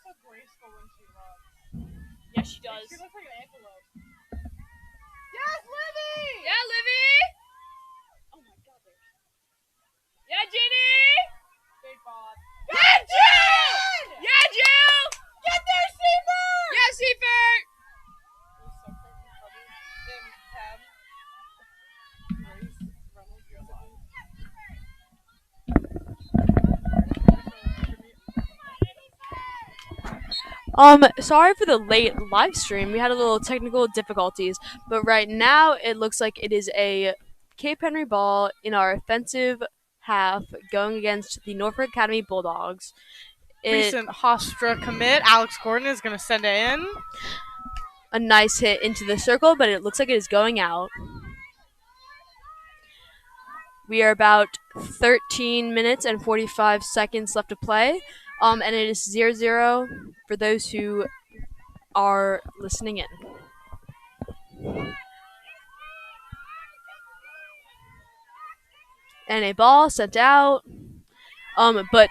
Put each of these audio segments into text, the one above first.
so graceful when she runs. Yeah, she does. She looks like an antelope. Yes, Livy! Yeah, Livy! Oh my god, there's Yeah, Ginny! big ball. Yeah, Jill! Yeah, Jill! Get there, Seabird! Yeah, Seifert! It was so freaking funny. Them Cam, Grace, Reynolds, Sorry for the late live stream. We had a little technical difficulties, but right now it looks like it is a Cape Henry ball in our offensive half going against the Norfolk Academy Bulldogs. Recent Hofstra commit, Alex Gordon is going to send it in. A nice hit into the circle, but it looks like it is going out. We are about 13 minutes and 45 seconds left to play, and it is 0-0 for those who are listening in. And a ball sent out, but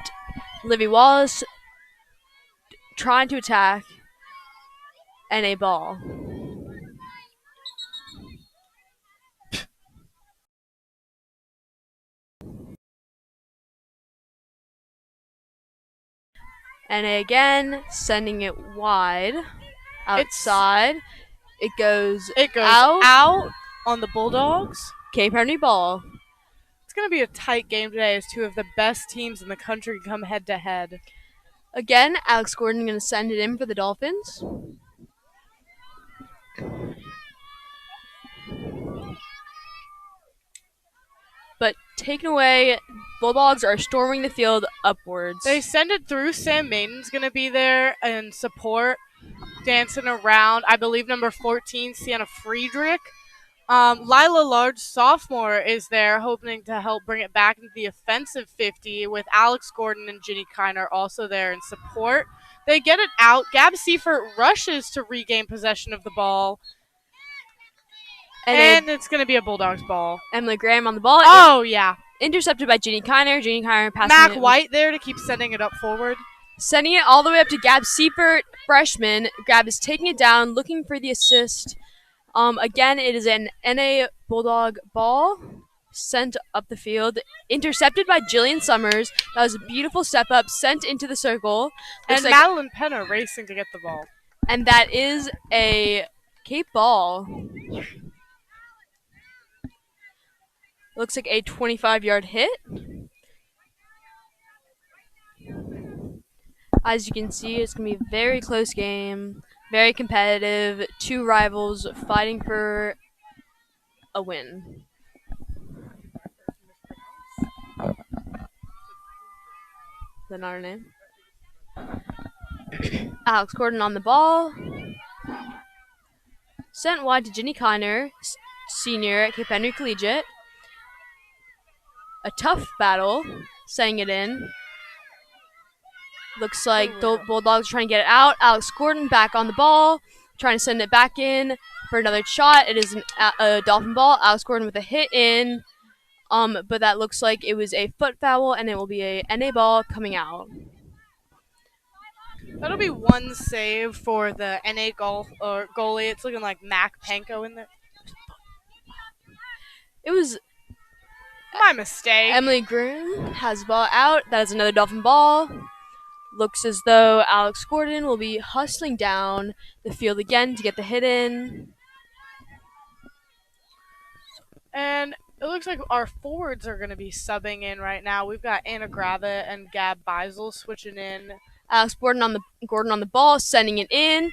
Livy Wallace trying to attack, and a ball. And again, sending it wide, outside. It goes out on the Bulldogs. Cape Henry ball. It's going to be a tight game today as two of the best teams in the country come head to head. Again, Alex Gordon going to send it in for the Dolphins. But taken away, Bulldogs are storming the field upwards. They send it through. Sam Maiden's going to be there and support, dancing around. I believe number 14, Sienna Friedrich. Lila Large, sophomore, is there hoping to help bring it back into the offensive 50 with Alex Gordon and Ginny Kiner also there in support. They get it out. Gab Seifert rushes to regain possession of the ball. And it's going to be a Bulldogs ball. Emily Graham on the ball. Oh, yeah. Intercepted by Ginny Kiner. Ginny Kiner passing Mac it. White there to keep sending it up forward. Sending it all the way up to Gab Seifert, freshman. Gab is taking it down, looking for the assist. Again, it is an NA Bulldog ball sent up the field. Intercepted by Jillian Summers. That was a beautiful step up, sent into the circle. And Madeline Penna racing to get the ball. And that is a Cape ball. Looks like a 25-yard hit. As you can see, it's going to be a very close game, very competitive. Two rivals fighting for a win. Is that not her name? Alex Gordon on the ball. Sent wide to Ginny Kiner, senior at Cape Henry Collegiate. A tough battle, sending it in. Looks like the Bulldogs are trying to get it out. Alex Gordon back on the ball, trying to send it back in for another shot. It is a Dolphin ball. Alex Gordon with a hit in, but that looks like it was a foot foul, and it will be a NA ball coming out. That'll be one save for the NA goalie. It's looking like Mac Panko in there. It was my mistake. Emily Groom has the ball out. That is another Dolphin ball. Looks as though Alex Gordon will be hustling down the field again to get the hit in. And it looks like our forwards are going to be subbing in right now. We've got Anna Gravitt and Gab Beisel switching in. Alex Gordon on the ball, sending it in,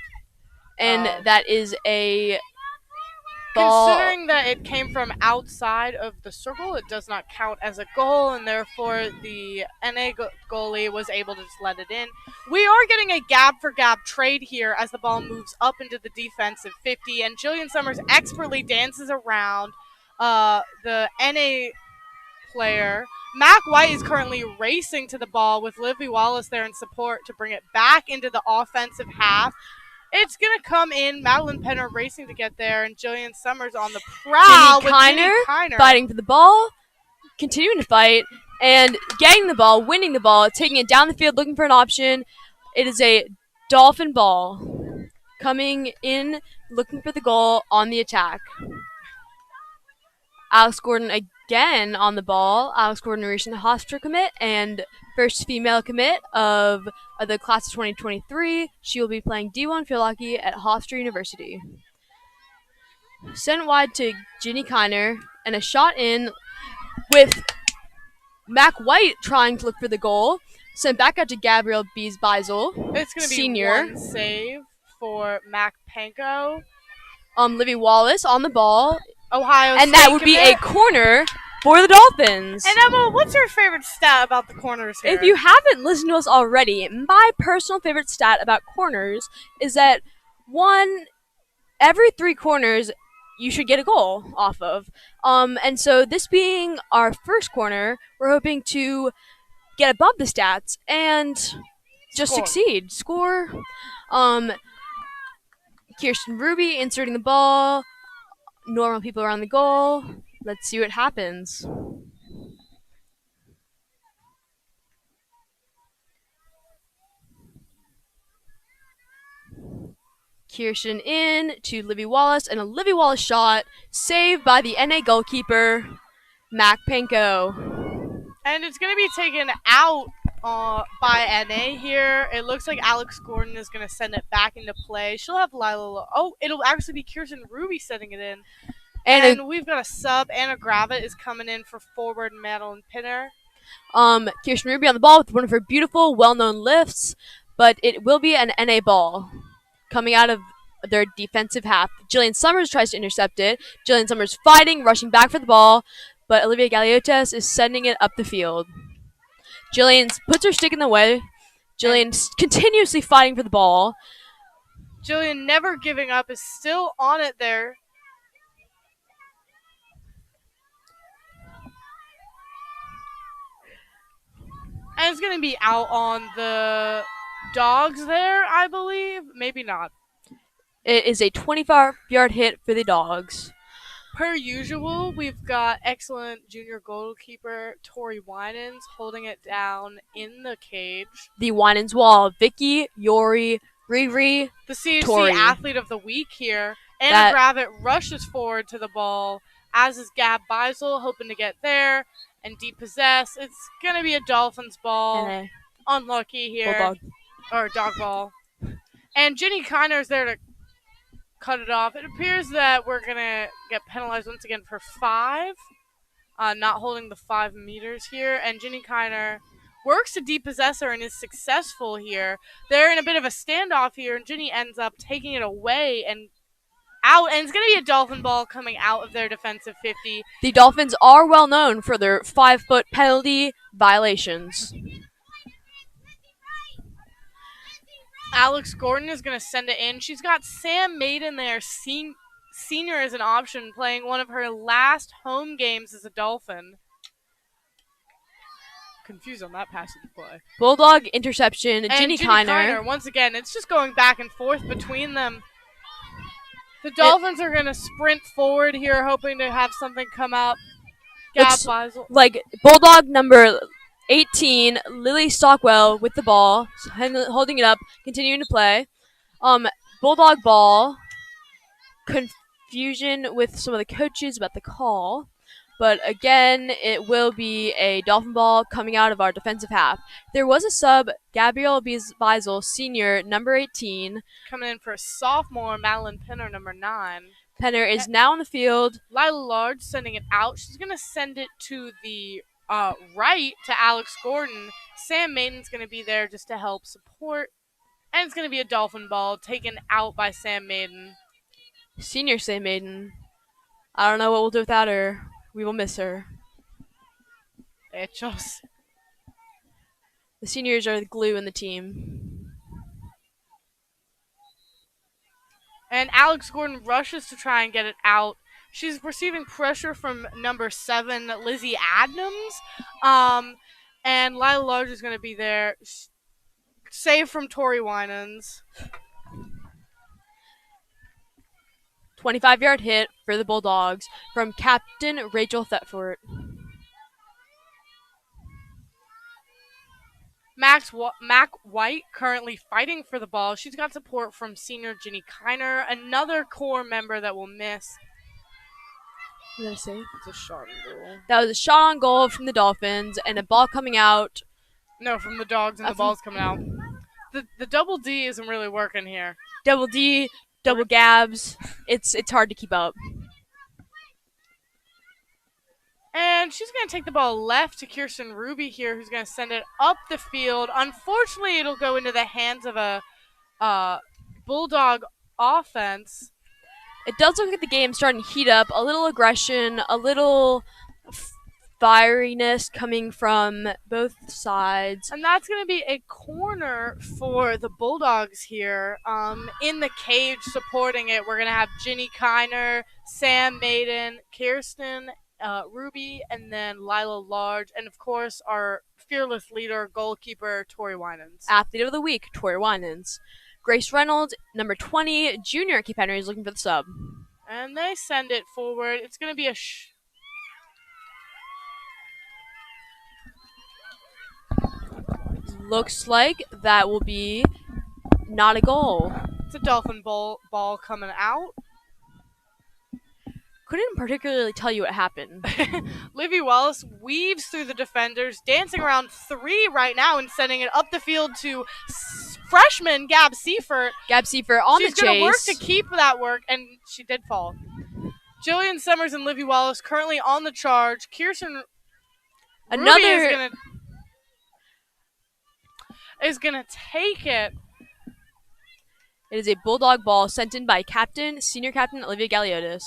and that is a ball. Considering that it came from outside of the circle, it does not count as a goal, and therefore the NA goalie was able to just let it in. We are getting a Gab for Gab trade here as the ball moves up into the defensive 50, and Jillian Summers expertly dances around the NA player. Mac White is currently racing to the ball with Livy Wallace there in support to bring it back into the offensive half. It's going to come in. Madeline Penner racing to get there, and Jillian Summers on the prowl with Ginny Kiner fighting for the ball, continuing to fight, and getting the ball, winning the ball, taking it down the field, looking for an option. It is a Dolphin ball. Coming in, looking for the goal on the attack. Alex Gordon again on the ball. Alex Gordon, recent Hofstra commit and first female commit of the class of 2023. She will be playing D1 field hockey at Hofstra University. Sent wide to Ginny Kiner, and a shot in with Mac White trying to look for the goal. Sent back out to Gabrielle Beisel, It's going to be senior. one save for Mac Panko. Livy Wallace on the ball, Ohio and State that would be a commit. corner for the Dolphins. And Emma, what's your favorite stat about the corners here? If you haven't listened to us already, my personal favorite stat about corners is that every 3 corners you should get a goal off of. And so this being our first corner, we're hoping to get above the stats and just succeed. Score. Kirsten Ruby inserting the ball. Normal people around the goal. Let's see what happens. Kirsten in to Livy Wallace, and a Livy Wallace shot saved by the NA goalkeeper, Mac Panko. And it's going to be taken out by NA here. It looks like Alex Gordon is going to send it back into play. She'll have Lila. Oh, it'll actually be Kirsten Ruby setting it in. And we've got a sub. Anna Gravitt is coming in for forward Madeline Pinner. Kirsten Ruby on the ball with one of her beautiful, well-known lifts, but it will be an NA ball coming out of their defensive half. Jillian Summers tries to intercept it. Jillian Summers fighting, rushing back for the ball, but Olivia Galiotes is sending it up the field. Jillian puts her stick in the way. Jillian continuously fighting for the ball. Jillian, never giving up, is still on it there. And it's going to be out on the Dogs there, I believe. Maybe not. It is a 25-yard hit for the Dogs. Per usual, we've got excellent junior goalkeeper Tori Winans holding it down in the cage. The Winans wall. Vicky, Yori, Riri, the CHC Tori. Athlete of the Week here. Anna Gravitt rushes forward to the ball, as is Gab Beisel, hoping to get there and depossess. It's going to be a Dolphins ball. NA. Unlucky here. Bulldog. Or dog ball. And Ginny Kiner's there to cut it off. It appears that we're going to get penalized once again for 5. Not holding the 5 meters here. And Ginny Kiner works to depossess her and is successful here. They're in a bit of a standoff here, and Ginny ends up taking it away and out. And it's going to be a Dolphin ball coming out of their defensive 50. The Dolphins are well known for their 5-foot penalty violations. Alex Gordon is going to send it in. She's got Sam Maiden there, senior as an option, playing one of her last home games as a Dolphin. Confused on that passage play. Bulldog interception. And Ginny Kiner. Once again, it's just going back and forth between them. The Dolphins are going to sprint forward here, hoping to have something come up. Gab Beisel. Like Bulldog number 18, Lily Stockwell with the ball, holding it up, continuing to play. Bulldog ball. Confusion with some of the coaches about the call. But again, it will be a Dolphin ball coming out of our defensive half. There was a sub, Gabrielle Beisel, senior, number 18. Coming in for a sophomore, Madeline Penner, number 9. Penner is now on the field. Lila Large sending it out. She's going to send it to the right to Alex Gordon. Sam Maiden's going to be there just to help support. And it's going to be a Dolphin ball taken out by Sam Maiden. Senior Sam Maiden. I don't know what we'll do without her. We will miss her. Hechos. The seniors are the glue in the team. And Alex Gordon rushes to try and get it out. She's receiving pressure from number 7, Lizzie Adnams. And Lila Large is going to be there. Save from Tori Winans. 25-yard hit for the Bulldogs from Captain Rachel Thetford. Mac White currently fighting for the ball. She's got support from senior Ginny Kiner, another core member that will miss. What did I say? It's a shot on goal. That was a shot on goal from the Dolphins, and a ball coming out. No, from the Dogs, and the ball's coming out. The double D isn't really working here. Double D, double Gabs. It's hard to keep up. And she's going to take the ball left to Kirsten Ruby here, who's going to send it up the field. Unfortunately, it'll go into the hands of a Bulldog offense. It does look like the game's starting to heat up. A little aggression, a little fieriness coming from both sides. And that's going to be a corner for the Bulldogs here. In the cage supporting it, we're going to have Ginny Kiner, Sam Maiden, Kirsten Ruby, and then Lila Large, and of course our fearless leader, goalkeeper Tori Winans. Athlete of the week, Tori Winans. Grace Reynolds, number 20, junior at Cape Henry, is looking for the sub. And they send it forward. It's going to be a Looks like that will be not a goal. It's a Dolphin ball coming out. Couldn't particularly tell you what happened. Livy Wallace weaves through the defenders, dancing around 3 right now and sending it up the field to freshman Gab Seifert. Gab Seifert on the chase. She's going to work to keep that work, and she did fall. Jillian Summers and Livy Wallace currently on the charge. Kirsten Ruby is gonna take it. It is a Bulldog ball sent in by senior captain Olivia Galiotis.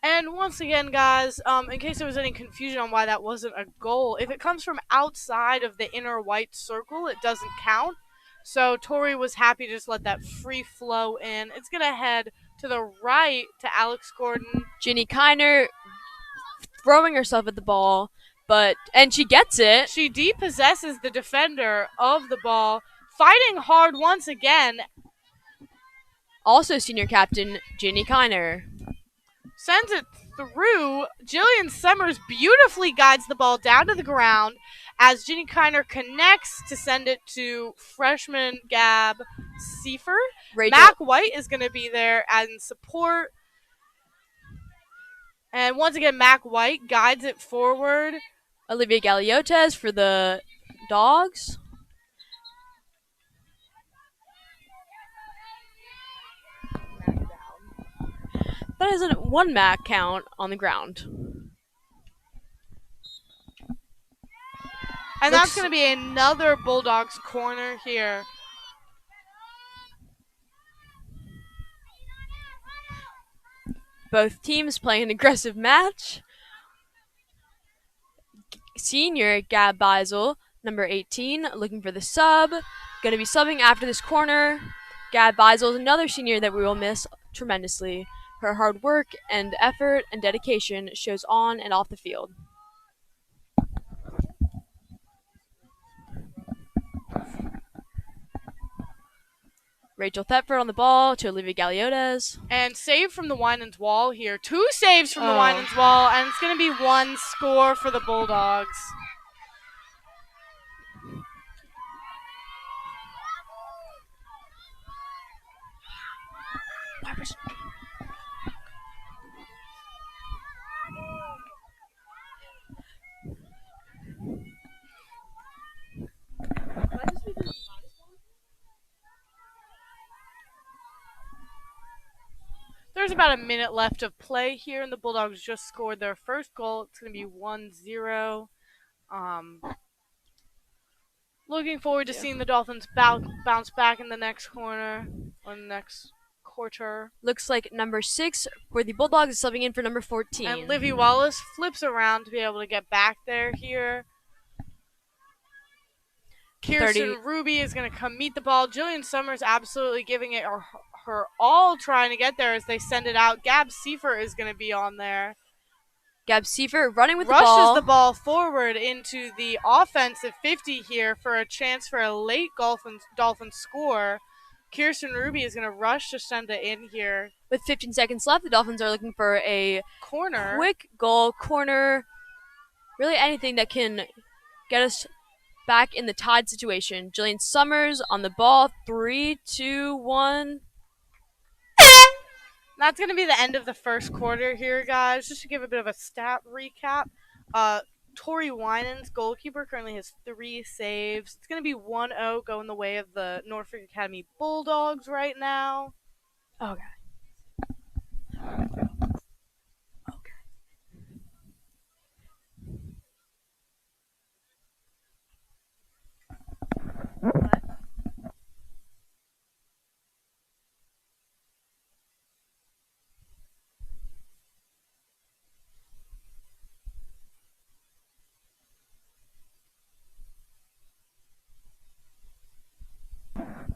And once again, guys, in case there was any confusion on why that wasn't a goal, if it comes from outside of the inner white circle, it doesn't count. So Tori was happy to just let that free flow in. It's going to head to the right to Alex Gordon. Ginny Kiner throwing herself at the ball, and she gets it. She depossesses the defender of the ball, fighting hard once again. Also senior captain Ginny Kiner. Sends it through. Jillian Summers beautifully guides the ball down to the ground as Ginny Kiner connects to send it to freshman Gab Seifert. Mac White is going to be there as in support. And once again, Mac White guides it forward. Olivia Galiotes for the Dogs. That is a 1 Mac count on the ground. And that's going to be another Bulldogs corner here. Both teams playing an aggressive match. Senior Gab Beisel, number 18, looking for the sub. Going to be subbing after this corner. Gab Beisel is another senior that we will miss tremendously. Her hard work and effort and dedication shows on and off the field. Rachel Thetford on the ball to Olivia Galiotes. And save from the Winans wall here. 2 saves from the Winans wall, and it's going to be 1 score for the Bulldogs. There's about a minute left of play here, and the Bulldogs just scored their first goal. It's going to be 1-0. Looking forward to seeing the Dolphins bounce back in the next corner, or the next quarter. Looks like number 6 for the Bulldogs is subbing in for number 14. And Livy Wallace flips around to be able to get back there here. Kirsten Ruby is going to come meet the ball. Jillian Summers absolutely giving it her all trying to get there as they send it out. Gab Seifert is going to be on there. Gab Seifert running with the ball. Rushes the ball forward into the offensive 50 here for a chance for a late Dolphins score. Kirsten Ruby is going to rush to send it in here. With 15 seconds left, the Dolphins are looking for a corner. Quick goal, corner, really anything that can get us back in the tied situation. Jillian Summers on the ball. 3, 2, 1. That's going to be the end of the first quarter here, guys. Just to give a bit of a stat recap. Tori Winans, goalkeeper, currently has 3 saves. It's going to be 1-0 going the way of the Norfolk Academy Bulldogs right now. Okay.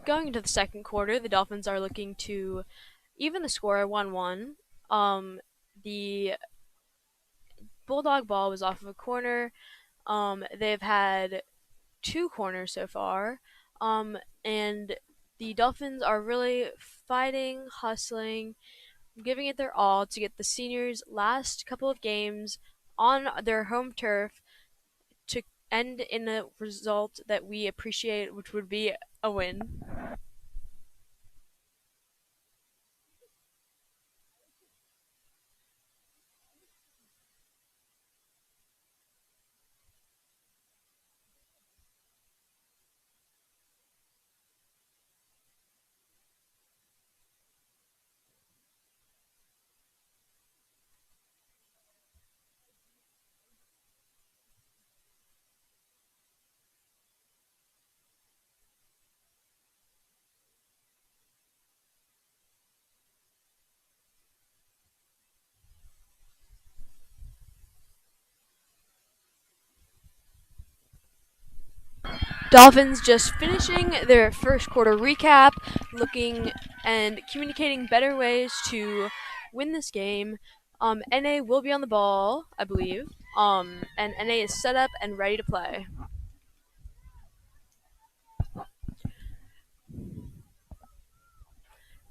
Going into the second quarter, the Dolphins are looking to even the score 1-1. The Bulldog ball was off of a corner. They've had 2 corners so far. And the Dolphins are really fighting, hustling, giving it their all to get the seniors' last couple of games on their home turf to end in a result that we appreciate, which would be a win. Dolphins just finishing their first quarter recap, looking and communicating better ways to win this game. NA will be on the ball, I believe. And NA is set up and ready to play.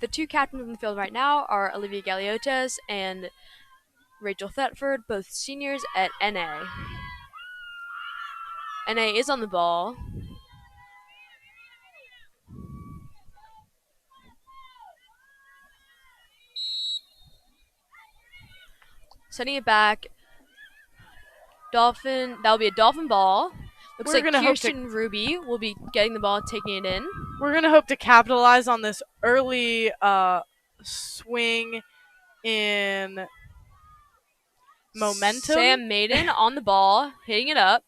The 2 captains on the field right now are Olivia Galiotes and Rachel Thetford, both seniors at NA. NA is on the ball. Sending it back. Dolphin. That'll be a Dolphin ball. Looks like Kirsten Ruby will be getting the ball, taking it in. We're going to hope to capitalize on this early swing in momentum. Sam Maiden on the ball, hitting it up.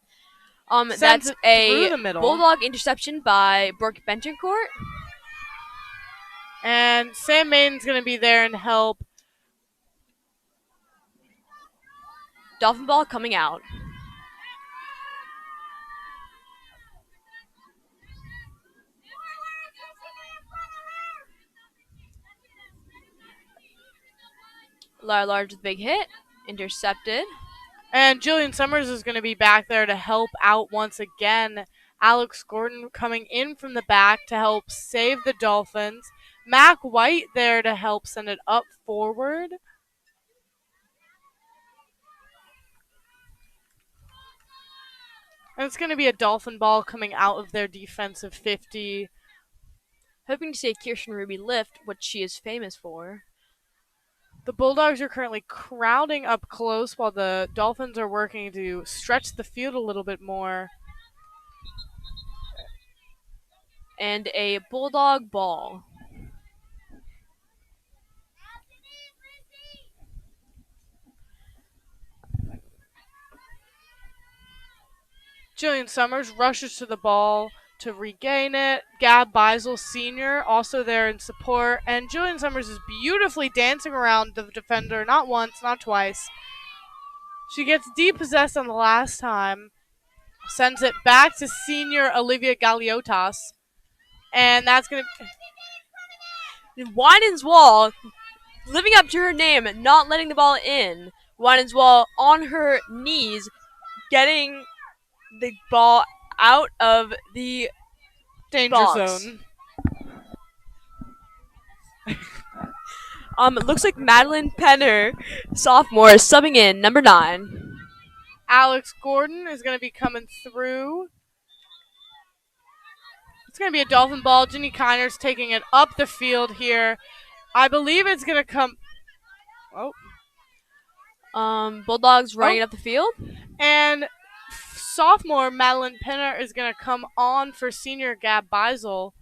That's a Bulldog interception by Brooke Bentoncourt. And Sam Maiden's going to be there and help. Dolphin ball coming out. Lara Large with a big hit. Intercepted. And Jillian Summers is going to be back there to help out once again. Alex Gordon coming in from the back to help save the Dolphins. Mac White there to help send it up forward. And it's going to be a Dolphin ball coming out of their defensive 50. Hoping to see Kirsten Ruby lift, what she is famous for. The Bulldogs are currently crowding up close while the Dolphins are working to stretch the field a little bit more. And a Bulldog ball. Jillian Summers rushes to the ball to regain it. Gab Beisel Sr. also there in support. And Jillian Summers is beautifully dancing around the defender, not once, not twice. She gets depossessed on the last time. Sends it back to senior Olivia Galiotas. And that's going to... Winans Wall, living up to her name, not letting the ball in. Winans Wall on her knees, getting the ball out of the danger box. Zone. It looks like Madeline Penner, sophomore, is subbing in, number 9. Alex Gordon is going to be coming through. It's going to be a Dolphin ball. Ginny Kiner's taking it up the field here. I believe it's going to come. Oh. Bulldogs running up the field. And sophomore Madeline Pinner is going to come on for senior Gab Beisel.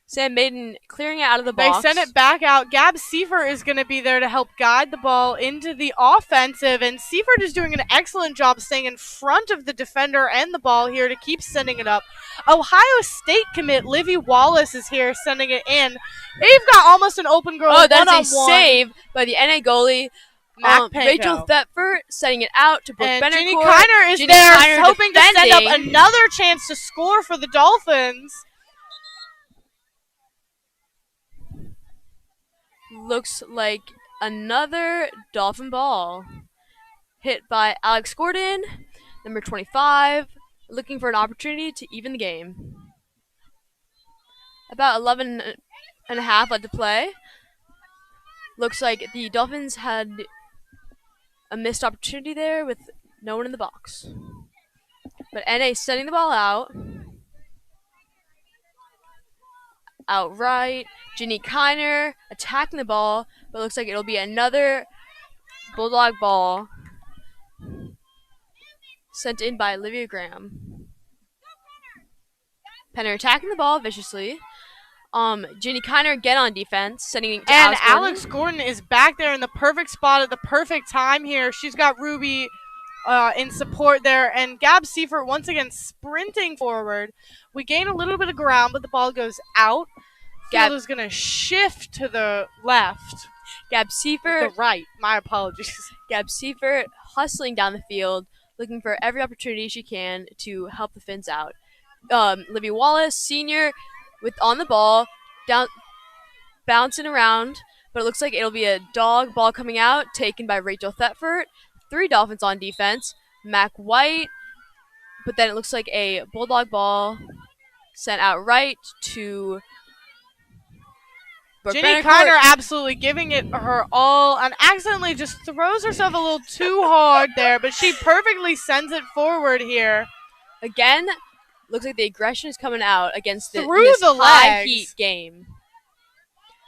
Sam Maiden clearing it out of the box. They send it back out. Gab Seifert is going to be there to help guide the ball into the offensive, and Seifert is doing an excellent job staying in front of the defender and the ball here to keep sending it up. Ohio State commit Livy Wallace is here sending it in. They've got almost an open girl Oh, that's one-on-one. a save by the NA goalie. Rachel Thetford setting it out to Brooke Bennercourt. Ginny Kiner is there hoping to send up another chance to score for the Dolphins. Looks like another Dolphin ball hit by Alex Gordon, number 25, looking for an opportunity to even the game. About 11 and a half left to play. Looks like the Dolphins had a missed opportunity there with no one in the box. But NA sending the ball out. Outright. Ginny Kiner attacking the ball, but looks like it'll be another Bulldog ball sent in by Olivia Graham. Penner attacking the ball viciously. Ginny Kiner again on defense, sending it to Alex Gordon is back there in the perfect spot at the perfect time here. She's got Ruby in support there, and Gab Seifert once again sprinting forward. We gain a little bit of ground, but the ball goes out. Gab is going to shift to the left. Gab Seifert. The right. My apologies. Gab Seifert hustling down the field, looking for every opportunity she can to help the Finns out. Livy Wallace, senior, with on the ball, down, bouncing around, but it looks like it'll be a dog ball coming out, taken by Rachel Thetford. 3 Dolphins on defense. Mac White, but then it looks like a Bulldog ball sent out right to Ginny Kiner absolutely giving it her all and accidentally just throws herself a little too hard there, but she perfectly sends it forward here. Again, looks like the aggression is coming out against this high heat game.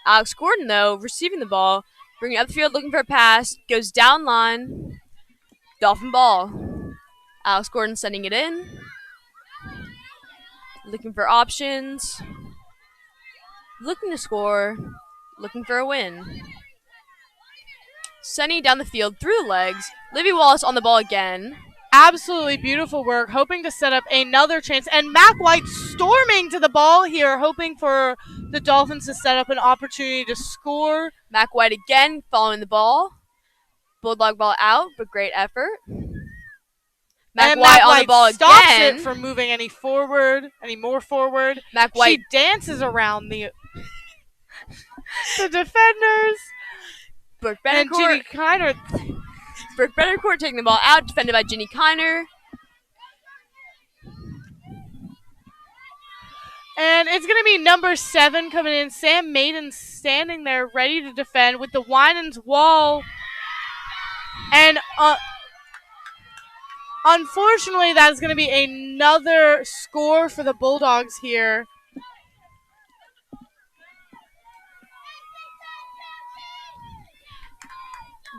Alex Gordon, though, receiving the ball, bringing it up the field, looking for a pass, goes down line. Dolphin ball. Alex Gordon sending it in. Looking for options. Looking to score. Looking for a win. Sending down the field through the legs. Livy Wallace on the ball again. Absolutely beautiful work, hoping to set up another chance. And Mac White storming to the ball here, hoping for the Dolphins to set up an opportunity to score. Mac White again following the ball. Bulldog ball out, but great effort. Mac White on the ball stops again. It from moving any more forward. Mac White she dances around the defenders. Brooke And Ginny Kiner. Brooke Bennercourt taking the ball out, defended by Ginny Kiner. And it's going to be number 7 coming in. Sam Maiden standing there ready to defend with the Winans wall. And unfortunately, that is going to be another score for the Bulldogs here.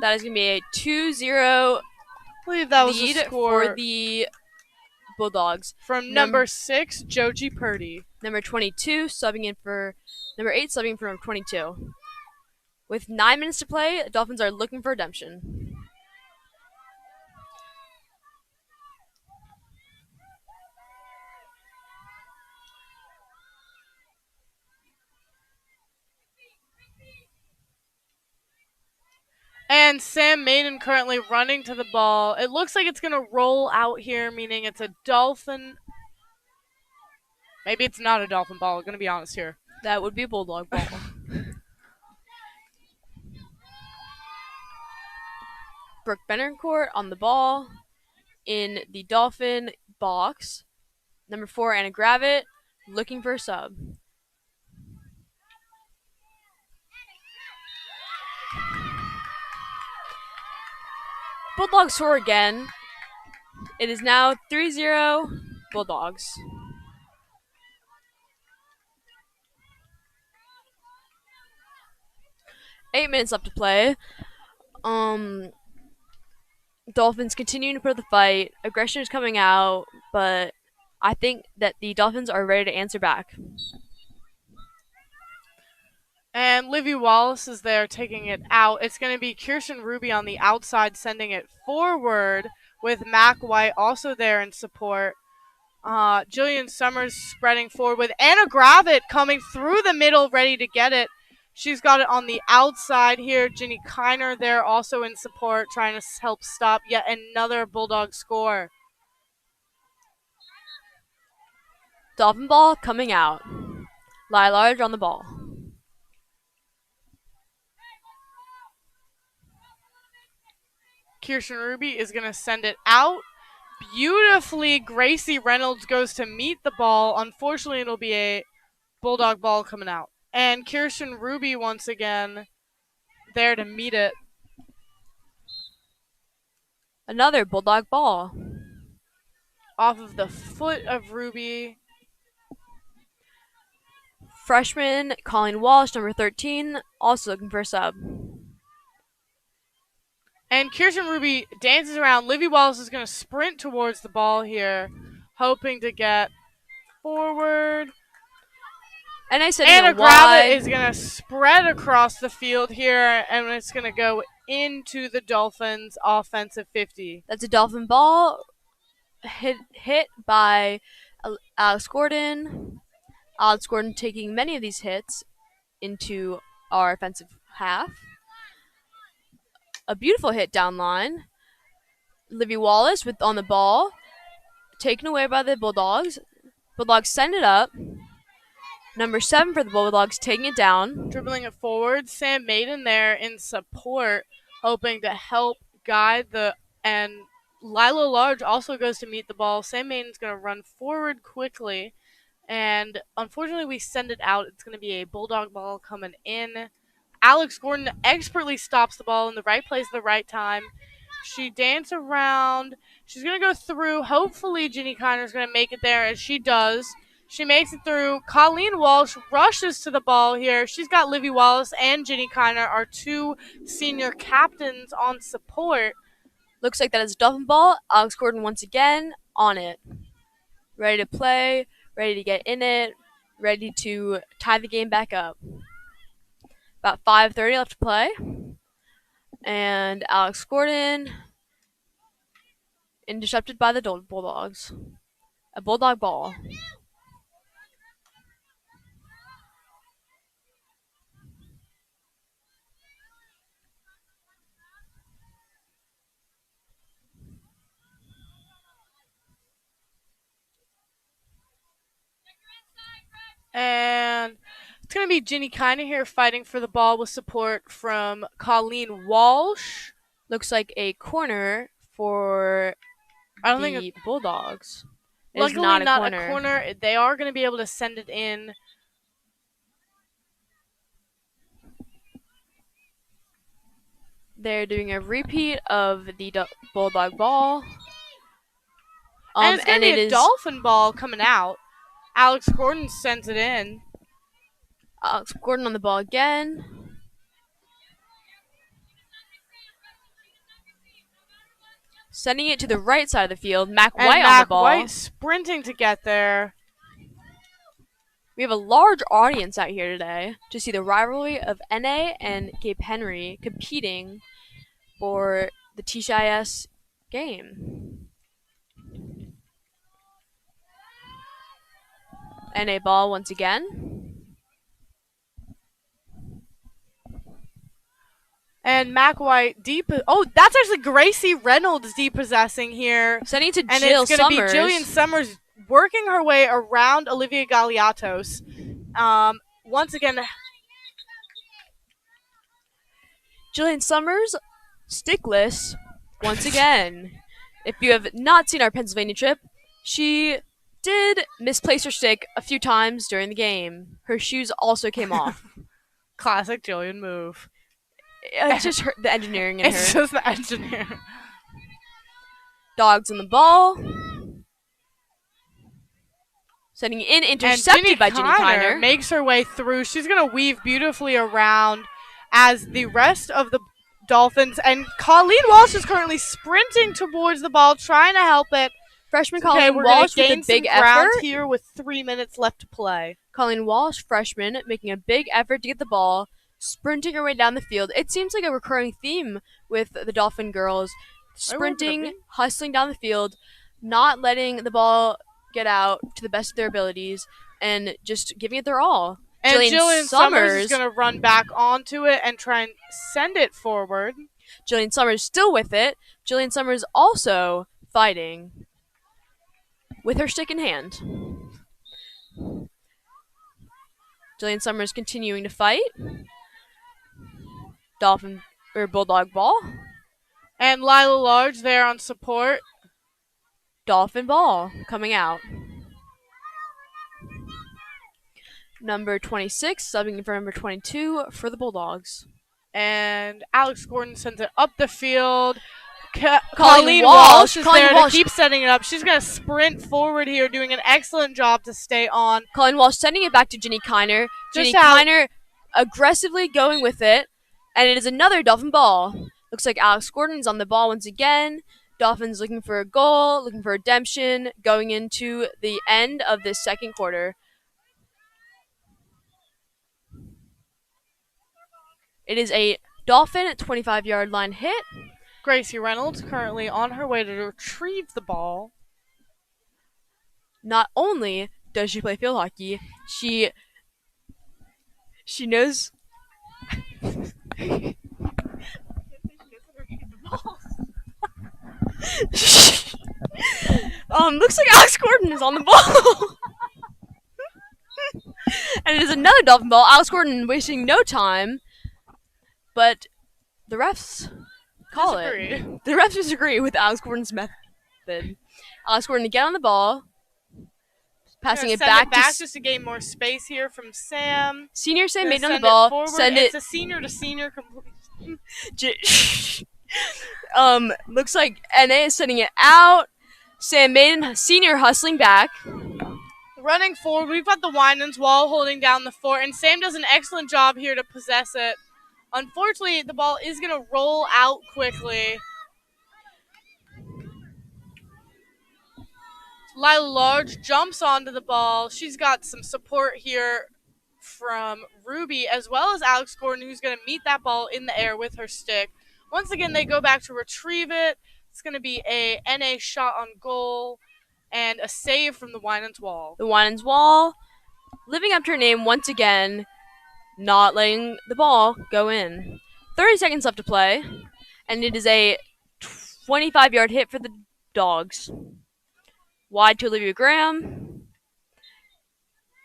That is going to be a 2-0 lead for the Bulldogs. From number 6, Joji Purdy. Number 22 subbing in for number 8 subbing for number 22. With 9 minutes to play, the Dolphins are looking for redemption. And Sam Maiden currently running to the ball. It looks like it's going to roll out here, meaning it's a Dolphin. Maybe it's not a Dolphin ball. I'm going to be honest here. That would be a Bulldog ball. Brooke Bennercourt on the ball in the Dolphin box. Number 4, Anna Gravitt, looking for a sub. Bulldogs score again. It is now 3-0 Bulldogs. 8 minutes left to play. Dolphins continuing to put up the fight. Aggression is coming out, but I think that the Dolphins are ready to answer back. And Livy Wallace is there taking it out. It's going to be Kirsten Ruby on the outside sending it forward with Mac White also there in support. Jillian Summers spreading forward with Anna Gravitt coming through the middle ready to get it. She's got it on the outside here. Ginny Kiner there also in support trying to help stop yet another Bulldog score. Dolphin ball coming out. Large on the ball. Kirsten Ruby is going to send it out. Beautifully, Gracie Reynolds goes to meet the ball. Unfortunately, it'll be a Bulldog ball coming out. And Kirsten Ruby once again there to meet it. Another Bulldog ball. Off of the foot of Ruby. Freshman Colleen Walsh, number 13, also looking for a sub. And Kirsten Ruby dances around. Livy Wallace is going to sprint towards the ball here, hoping to get forward. And I said Anna Gravitt is going to spread across the field here, and it's going to go into the Dolphins' offensive 50. That's a Dolphin ball hit by Alex Gordon. Alex Gordon taking many of these hits into our offensive half. A beautiful hit down line. Livy Wallace on the ball, taken away by the Bulldogs. Bulldogs send it up. Number 7 for the Bulldogs taking it down. Dribbling it forward. Sam Maiden there in support, hoping to help guide and Lila Large also goes to meet the ball. Sam Maiden's going to run forward quickly. And unfortunately, we send it out. It's going to be a Bulldog ball coming in. Alex Gordon expertly stops the ball in the right place at the right time. She dances around. She's going to go through. Hopefully, Ginny Kiner is going to make it there, as she does. She makes it through. Colleen Walsh rushes to the ball here. She's got Livy Wallace and Ginny Kiner, our two senior captains, on support. Looks like that is a Dolphin ball. Alex Gordon once again on it. Ready to play, ready to get in it, ready to tie the game back up. About 5:30 left to play. And Alex Gordon intercepted by the Bulldogs. A Bulldog ball. And it's going to be Ginny Kiner here fighting for the ball with support from Colleen Walsh. Looks like a corner for the Bulldogs. Luckily, not a corner. They are going to be able to send it in. They're doing a repeat of the Bulldog ball. And it's going to be a Dolphin ball coming out. Alex Gordon sends it in. Alex Gordon on the ball again. Sending it to the right side of the field. Mac White on the ball. White sprinting to get there. We have a large audience out here today to see the rivalry of NA and Gabe Henry competing for the TCIS game. NA ball once again. And Mac White deep. Oh, that's actually Gracie Reynolds depossessing here. Sending it to and Jill it's going to be Jillian Summers working her way around Olivia Galiatos. Once again, Jillian Summers stickless once again. If you have not seen our Pennsylvania trip, she did misplace her stick a few times during the game. Her shoes also came off. Classic Jillian move. It's just the engineering in her. It's just the engineering. Dogs on the ball. Sending in, And intercepted by Ginny Kiner. makes her way through. She's going to weave beautifully around as the rest of the Dolphins. And Colleen Walsh is currently sprinting towards the ball, trying to help it. Freshman Okay, Colleen we're going Walsh to with gain a big some ground effort. here with 3 minutes left to play. Colleen Walsh, freshman, making a big effort to get the ball, sprinting her way down the field. It seems like a recurring theme with the Dolphin girls. Sprinting, hustling down the field, not letting the ball get out to the best of their abilities, and just giving it their all. And Jillian Summers is going to run back onto it and try and send it forward. Jillian Summers still with it. Jillian Summers also fighting with her stick in hand. Jillian Summers continuing to fight. Dolphin or Bulldog ball. And Lila Large there on support. Dolphin ball coming out. Number 26 subbing for number 22 for the Bulldogs. And Alex Gordon sends it up the field. Colleen Walsh is Colleen there Walsh. to keep setting it up. She's going to sprint forward here, doing an excellent job to stay on. Colleen Walsh sending it back to Ginny Kiner. Ginny Kiner aggressively going with it. And it is another Dolphin ball. Looks like Alex Gordon's on the ball once again. Dolphins looking for a goal, looking for redemption, going into the end of this second quarter. It is a Dolphin 25-yard line hit. Gracie Reynolds currently on her way to retrieve the ball. Not only does she play field hockey, she knows. Looks like Alex Gordon is on the ball. And it is another Dolphin ball. Alex Gordon wasting no time. But the refs call it. The refs disagree with Alex Gordon's method. Alex Gordon to get on the ball. Passing it back just to gain more space here from Sam. Senior Sam Maiden on the ball. It's a senior to senior completion. Looks like NA is sending it out. Sam Maiden, senior, hustling back. Running forward, we've got the Winans wall holding down the fort, and Sam does an excellent job here to possess it. Unfortunately, the ball is going to roll out quickly. Lila Large jumps onto the ball. She's got some support here from Ruby, as well as Alex Gordon, who's going to meet that ball in the air with her stick. Once again, they go back to retrieve it. It's going to be a NA shot on goal and a save from the Winans wall. The Winans wall, living up to her name once again, not letting the ball go in. 30 seconds left to play, and it is a 25-yard hit for the Dogs. Wide to Olivia Graham.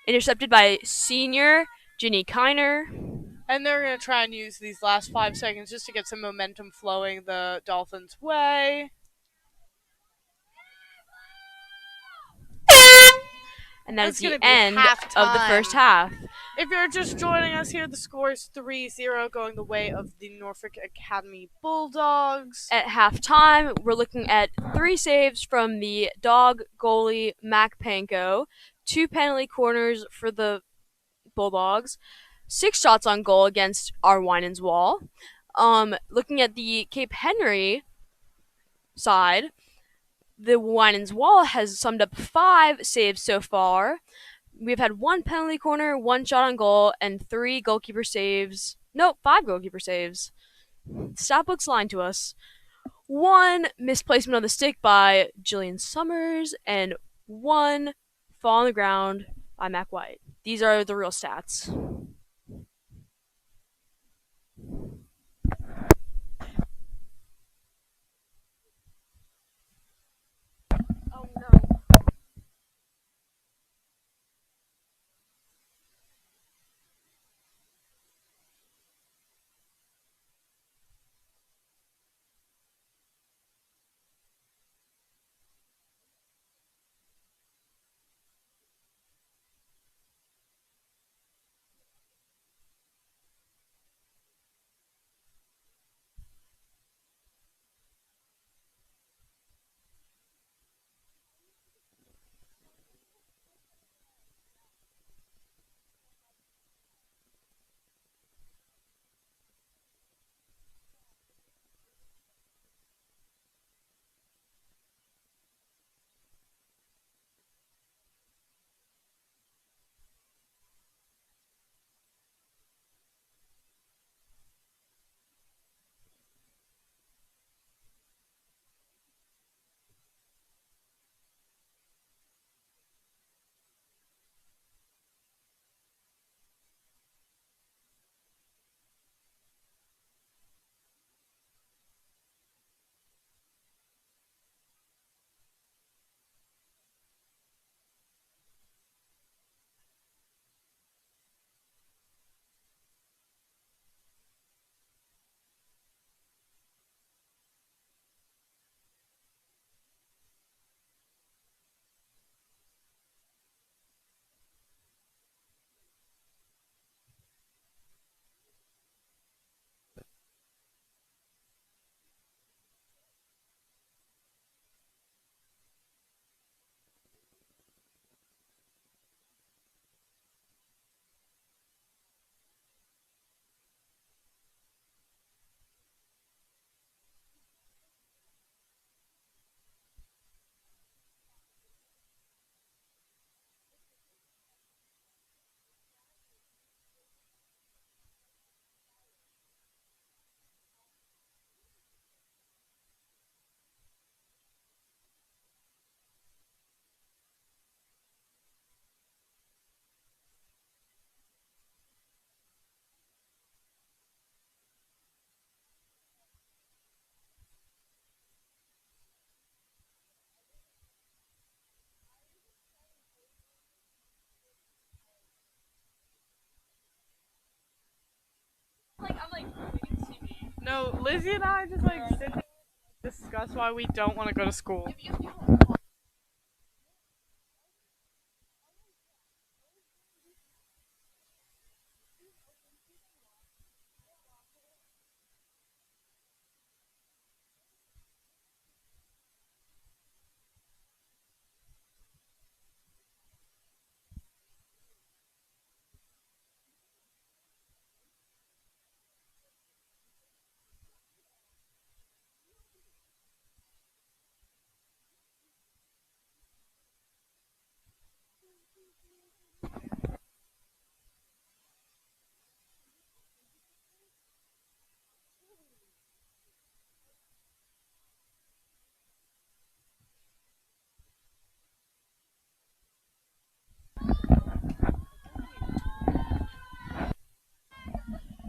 Intercepted by senior Ginny Kiner. And they're going to try and use these last 5 seconds just to get some momentum flowing the Dolphins' way. And that is the end of the first half. If you're just joining us here, the score is 3-0 going the way of the Norfolk Academy Bulldogs. At halftime, we're looking at 3 saves from the Dog goalie Mac Panko, 2 penalty corners for the Bulldogs, 6 shots on goal against our Winans wall. Looking at the Cape Henry side, the Winans wall has summed up 5 saves so far. We've had 1 penalty corner, 1 shot on goal, and 3 goalkeeper saves. Nope, 5 goalkeeper saves. Stat book's lying to us. 1 misplacement on the stick by Jillian Summers, and 1 fall on the ground by Mac White. These are the real stats. Oh no. No, Lizzie and I just like sit and discuss why we don't want to go to school.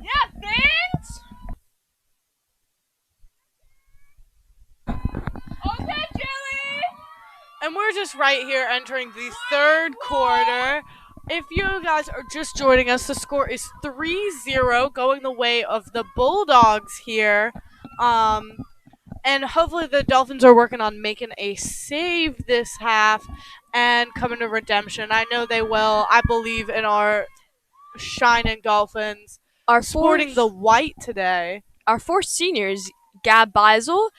Yeah, thanks. Okay, Jelly. And we're just right here entering the third quarter. If you guys are just joining us, the score is 3-0 going the way of the Bulldogs here. And hopefully the Dolphins are working on making a save this half and coming to redemption. I know they will. I believe in our shining Dolphins Our sporting the four, white today. our four seniors, Gab Beisel,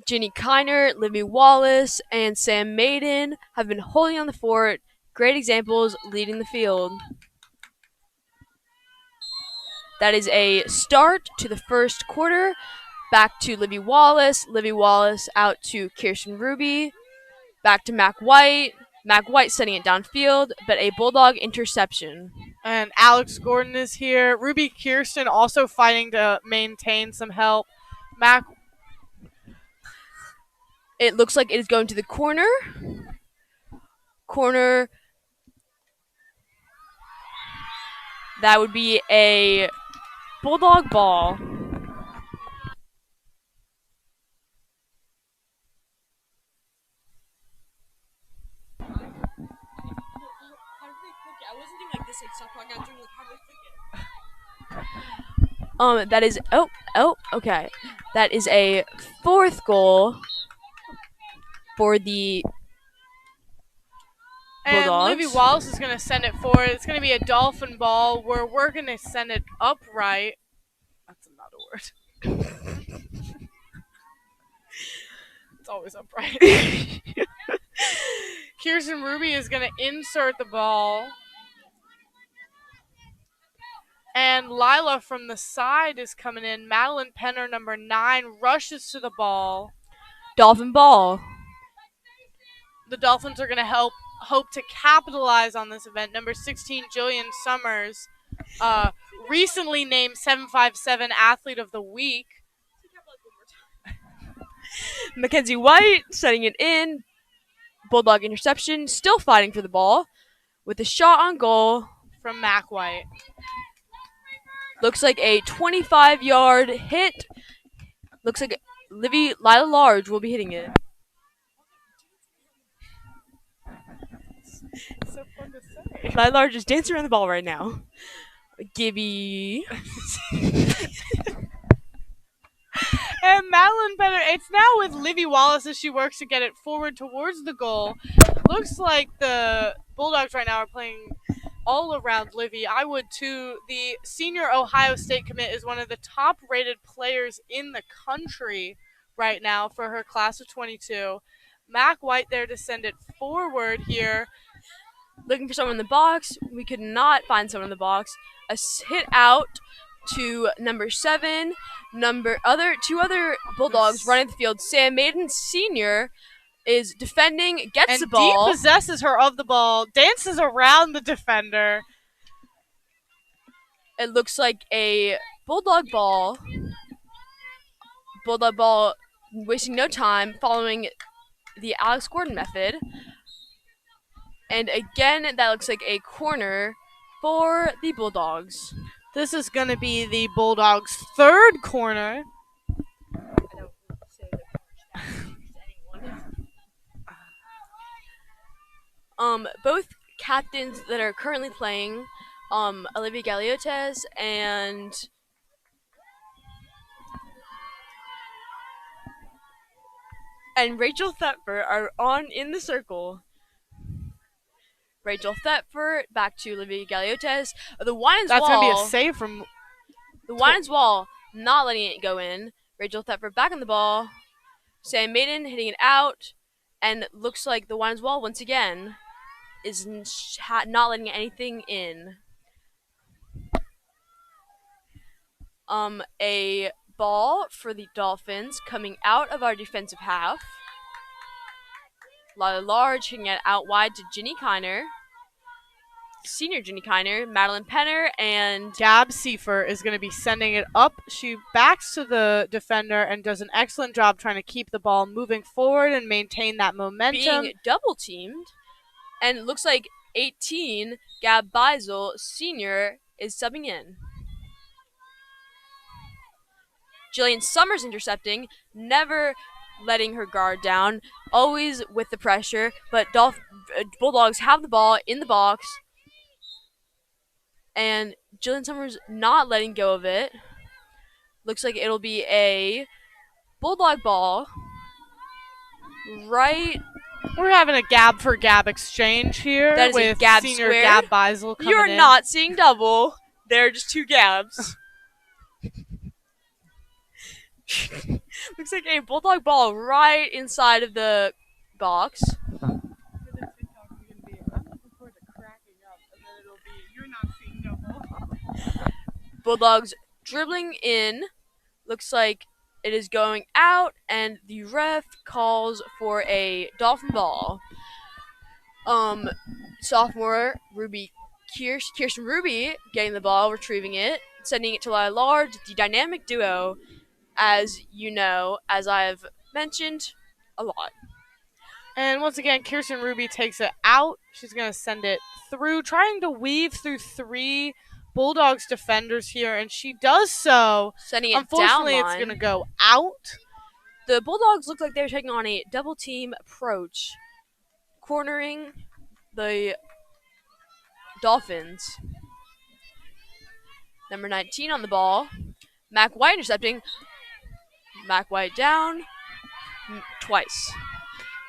Ginny Kiner, Livy Wallace, and Sam Maiden, have been holding on the fort. Great examples leading the field. That is a start to the first quarter. Back to Livy Wallace. Livy Wallace out to Kirsten Ruby. Back to Mac White. Mac White sending it downfield, but a Bulldog interception. And Alex Gordon is here. Ruby Kirsten also fighting to maintain some help. Mac. It looks like it is going to the corner. Corner. That would be a Bulldog ball. That is okay. That is a fourth goal for the And Bulldogs. Livy Wallace is going to send it forward. It's going to be a dolphin ball where we're going to send it upright. That's not a word. It's always upright. Kirsten Ruby is going to insert the ball. And Lila from the side is coming in. Madeline Penner, number 9, rushes to the ball. Dolphin ball. The Dolphins are going to hope to capitalize on this event. Number 16, Jillian Summers, recently named 757 Athlete of the Week. Mackenzie White setting it in. Bulldog interception. Still fighting for the ball with a shot on goal from Mac White. Looks like a 25-yard hit. Looks like Lila Large will be hitting it. It's so fun to say. Lila Large is dancing around the ball right now. Gibby. And Madeline Penner, it's now with Livy Wallace as she works to get it forward towards the goal. Looks like the Bulldogs right now are playing all around Livy. I would too. The senior Ohio State commit is one of the top rated players in the country right now for her class of 22. Mac White there to send it forward here. Looking for someone in the box. We could not find someone in the box. A hit out to number 7. Two other Bulldogs running the field. Sam Maiden Sr. is defending, gets the ball. And possesses her of the ball, dances around the defender. It looks like a Bulldog ball. Bulldog ball wasting no time, following the Alex Gordon method. And again, that looks like a corner for the Bulldogs. This is going to be the Bulldogs' third corner. Both captains that are currently playing, Olivia Galiotes and and Rachel Thetford are on in the circle. Rachel Thetford back to Olivia Galiotes. The Winans That's going to be a Wall. save from. The Winans Wall not letting it go in. Rachel Thetford back on the ball. Sam Maiden hitting it out. And looks like the Winans Wall once again is not letting anything in. A ball for the Dolphins coming out of our defensive half. Lila Large hitting it out wide to Ginny Kiner. Senior Ginny Kiner, Madeline Penner, and Gab Seifer is going to be sending it up. She backs to the defender and does an excellent job trying to keep the ball moving forward and maintain that momentum. Being double teamed. And it looks like 18, Gab Beisel, senior, is subbing in. Jillian Summers intercepting, never letting her guard down, always with the pressure, but Bulldogs have the ball in the box, and Jillian Summers not letting go of it. Looks like it'll be a Bulldog ball right. We're having a Gab for Gab exchange here That is with a Gab senior square. Gab Beisel coming You're in. not seeing double. They're just two Gabs. Looks like a Bulldog ball right inside of the box. Bulldogs dribbling in. Looks like it is going out, and the ref calls for a Dolphin ball. Sophomore Ruby Kirsten Ruby getting the ball, retrieving it, sending it to Lila Large, the dynamic duo, as you know, as I've mentioned a lot. And once again, Kirsten Ruby takes it out. She's going to send it through, trying to weave through three Bulldogs defenders here, and she does so. Sending it Unfortunately, down it's line. going to go out. The Bulldogs look like they're taking on a double team approach, cornering the Dolphins. Number 19 on the ball. Mac White intercepting. Mac White down twice.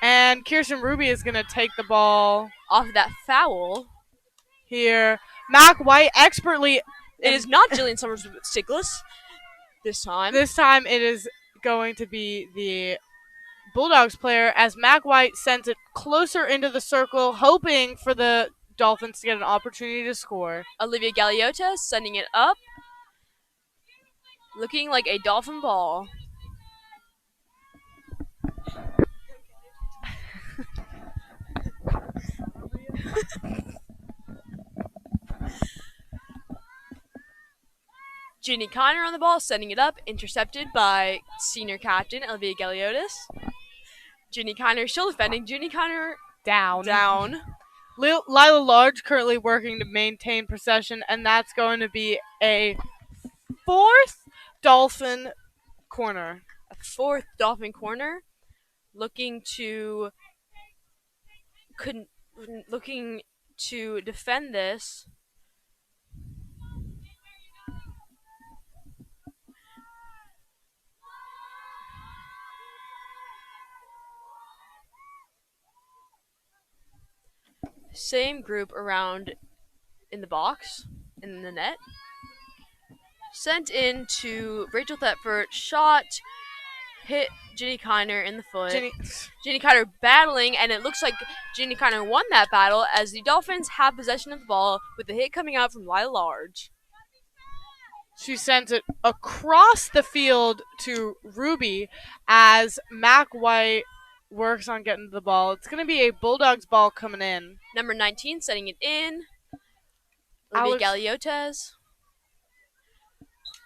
And Kirsten Ruby is going to take the ball Off of that foul. here. Mac White expertly. It is not Jillian Summers with Stickless this time. This time it is going to be the Bulldogs player as Mac White sends it closer into the circle, hoping for the Dolphins to get an opportunity to score. Olivia Galiotes sending it up. Looking like a Dolphin ball. Ginny Kiner on the ball, sending it up, intercepted by senior captain Olivia Galiotis. Ginny Kiner still defending. Ginny Kiner down. Lila Large currently working to maintain possession, and that's going to be a fourth Dolphin corner. A fourth Dolphin corner, looking to defend this. Same group around in the box, in the net. Sent in to Rachel Thetford, shot, hit Ginny Kiner in the foot. Ginny Kiner battling, and it looks like Ginny Kiner won that battle as the Dolphins have possession of the ball with the hit coming out from Lila Large. She sends it across the field to Ruby as Mac White works on getting to the ball. It's going to be a Bulldogs ball coming in. Number 19 setting it in. Olivia Galiotes.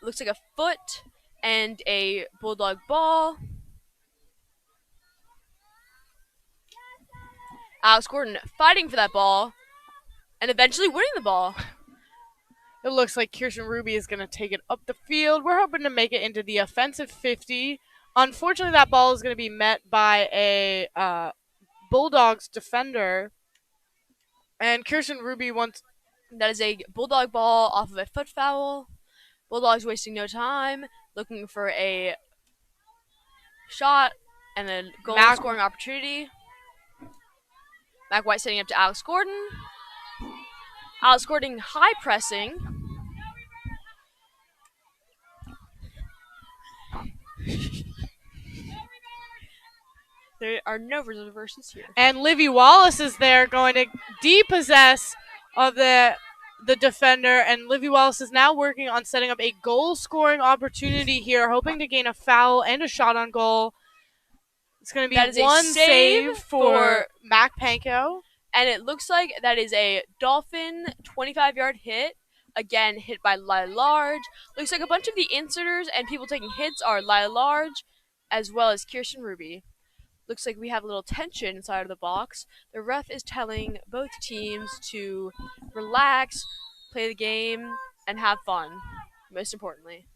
Looks like a foot and a Bulldog ball. Alex Gordon fighting for that ball and eventually winning the ball. It looks like Kirsten Ruby is going to take it up the field. We're hoping to make it into the offensive 50. Unfortunately, that ball is going to be met by a Bulldogs defender. And Kirsten Ruby wants... That is a Bulldog ball off of a foot foul. Bulldogs wasting no time, looking for a shot, And a goal Mac- scoring opportunity. Mac White setting up to Alex Gordon. Alex Gordon high pressing. There are no reverses here. And Livy Wallace is there going to depossess of the defender, and Livy Wallace is now working on setting up a goal-scoring opportunity here, hoping to gain a foul and a shot on goal. It's going to be one save for Mac Panko. And it looks like that is a Dolphin 25-yard hit. Again, hit by Lila Large. Looks like a bunch of the inserters and people taking hits are Lila Large, as well as Kirsten Ruby. Looks like we have a little tension inside of the box. The ref is telling both teams to relax, play the game, and have fun, most importantly.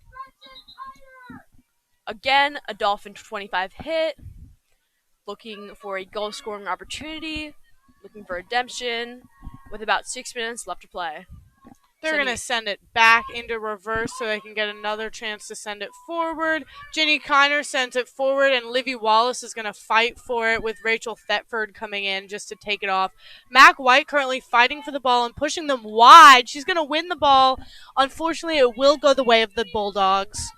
Again, a Dolphin 25 hit. Looking for a goal-scoring opportunity. Looking for redemption. With about 6 minutes left to play. They're going to send it back into reverse so they can get another chance to send it forward. Ginny Kiner sends it forward, and Livy Wallace is going to fight for it with Rachel Thetford coming in just to take it off. Mac White currently fighting for the ball and pushing them wide. She's going to win the ball. Unfortunately, it will go the way of the Bulldogs.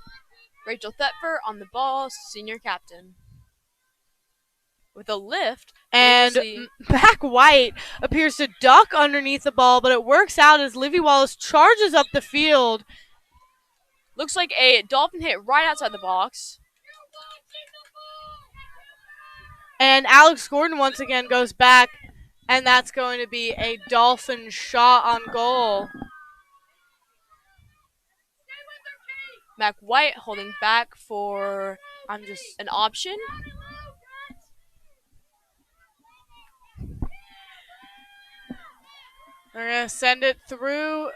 Rachel Thetford on the ball, senior captain. With a lift. And Mac White appears to duck underneath the ball, but it works out as Livy Wallace charges up the field. Looks like a Dolphin hit right outside the box. And Alex Gordon once again goes back, and that's going to be a Dolphin shot on goal. Mac White holding back for an option. They're going to send it through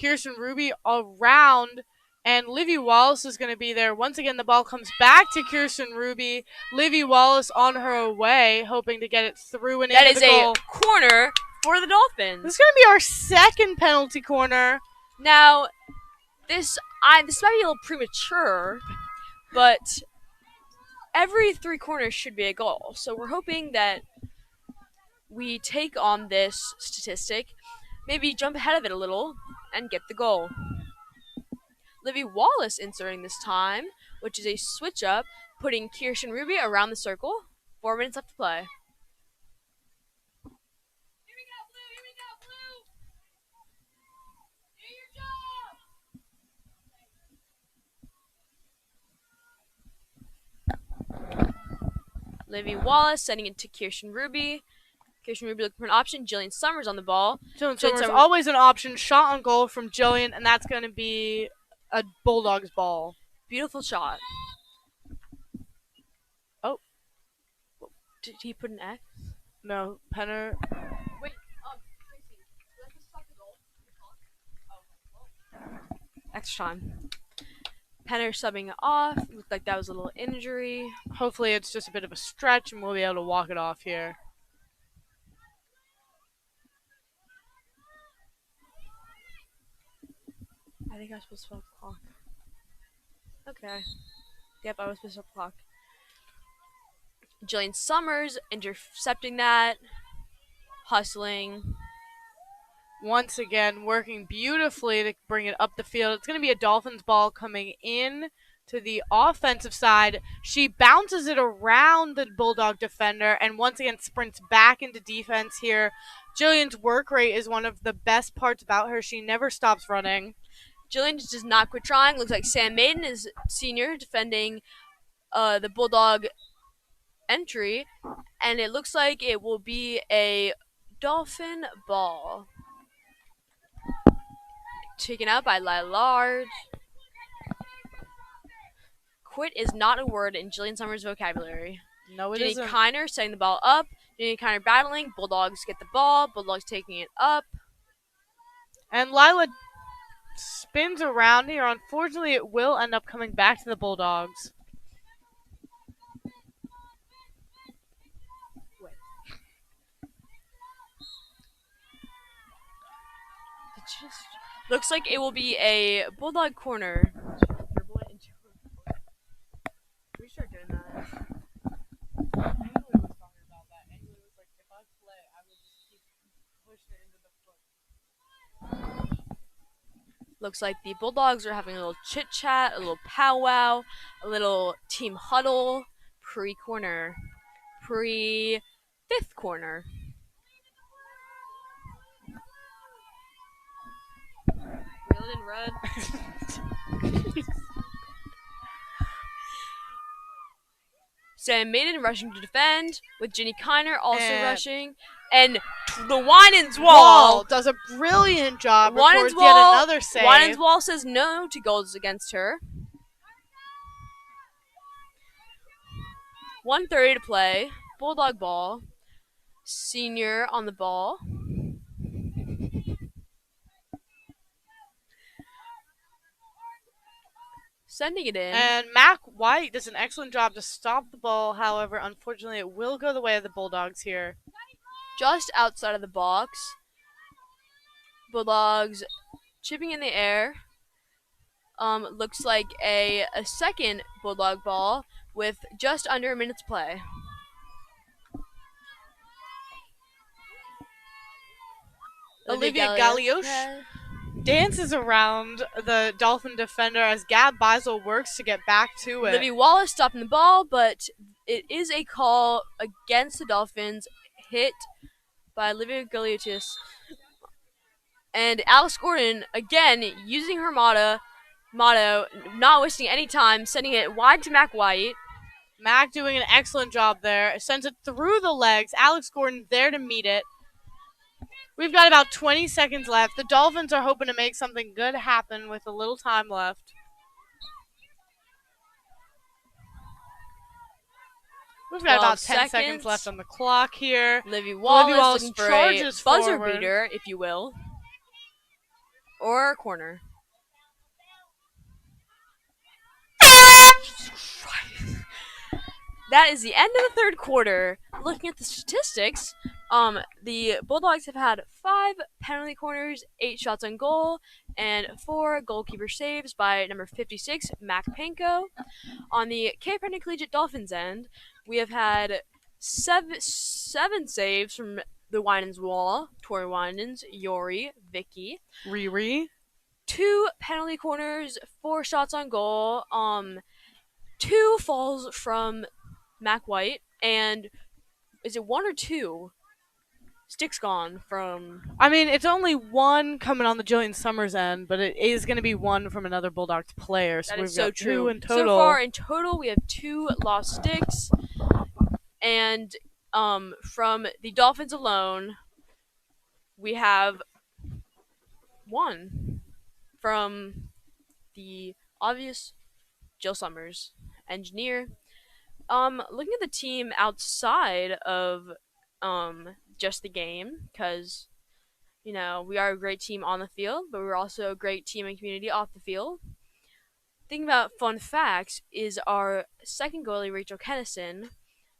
Kirsten Ruby around, and Livy Wallace is going to be there. Once again, the ball comes back to Kirsten Ruby. Livy Wallace on her way, hoping to get it through and into the goal. That is a corner for the Dolphins. This is going to be our second penalty corner. Now, this might be a little premature, but every 3 corners should be a goal. So we're hoping that we take on this statistic, maybe jump ahead of it a little, and get the goal. Livy Wallace inserting this time, which is a switch up, putting Kirsten Ruby around the circle. 4 minutes left to play. Here we go, Blue! Do your job! Livy Wallace sending it to Kirsten Ruby. Kirsten Ruby looking for an option. Jillian Summers on the ball. Jillian Summers always an option. Shot on goal from Jillian, and that's going to be a Bulldogs ball. Beautiful shot. Oh. Did he put an X? No, Penner. Wait, Tracy, did I just stop the goal? Oh, extra time. Penner subbing off. Looked like that was a little injury. Hopefully it's just a bit of a stretch, and we'll be able to walk it off here. I think I was supposed to stop the clock. Okay. Yep, I was supposed to stop the clock. Jillian Summers intercepting that. Hustling. Once again, working beautifully to bring it up the field. It's going to be a Dolphins ball coming in to the offensive side. She bounces it around the Bulldog defender and once again sprints back into defense here. Jillian's work rate is one of the best parts about her. She never stops running. Jillian just does not quit trying. Looks like Sam Maiden is senior defending the Bulldog entry. And it looks like it will be a Dolphin ball. Taken out by Lila Large. Quit is not a word in Jillian Summers' vocabulary. No, it Jenny isn't. Kiner setting the ball up. Jenny Kiner battling. Bulldogs get the ball. Bulldogs taking it up. And Lila spins around here. Unfortunately, it will end up coming back to the Bulldogs. Looks like it will be a Bulldog corner. Can we start doing that? Looks like the Bulldogs are having a little chit chat, a little powwow, a little team huddle pre-corner, pre-fifth corner. Reel it in, Rudd. Sam Maiden rushing to defend, with Ginny Kiner also And rushing. And the Winans Wall does a brilliant job. Winans Records yet Wall, another save. Winans Wall says no to goals against her. 1:30 to play. Bulldog ball. Senior on the ball. Sending it in. And Mac White does an excellent job to stop the ball. However, unfortunately, it will go the way of the Bulldogs here. Just outside of the box. Bulldogs chipping in the air. Looks like a second Bulldog ball with just under a minute to play. Olivia Galioche dances around the Dolphin defender as Gab Beisel works to get back to it. Livy Wallace stopping the ball, but it is a call against the Dolphins, hit by Olivia Galioche. And Alex Gordon, again, using her motto, not wasting any time, sending it wide to Mac White. Mac doing an excellent job there. Sends it through the legs. Alex Gordon there to meet it. We've got about 20 seconds left. The Dolphins are hoping to make something good happen with a little time left. We've got about 10 seconds left on the clock here. Livy Wallace looking for a buzzer forward. beater, if you will. Or a corner. That is the end of the third quarter. Looking at the statistics, the Bulldogs have had 5 penalty corners, 8 shots on goal, and 4 goalkeeper saves by number 56, Mac Panko. On the Cape Breton Collegiate Dolphins end, we have had 7 saves from the Winans Wall, Tori Winans, Yori, Vicky. Riri. 2 penalty corners, 4 shots on goal, 2 falls from Mac White, and is it 1 or 2? Sticks gone from... I mean, it's only 1 coming on the Jillian Summers end, but it is going to be 1 from another Bulldogs player. So we've got 2 in total. So far, in total, we have 2 lost sticks. And from the Dolphins alone, we have 1 from the obvious Jill Summers, engineer. Looking at the team outside of just the game, because, you know, we are a great team on the field, but we're also a great team and community off the field. Thinking about fun facts is our second goalie, Rachel Kennison,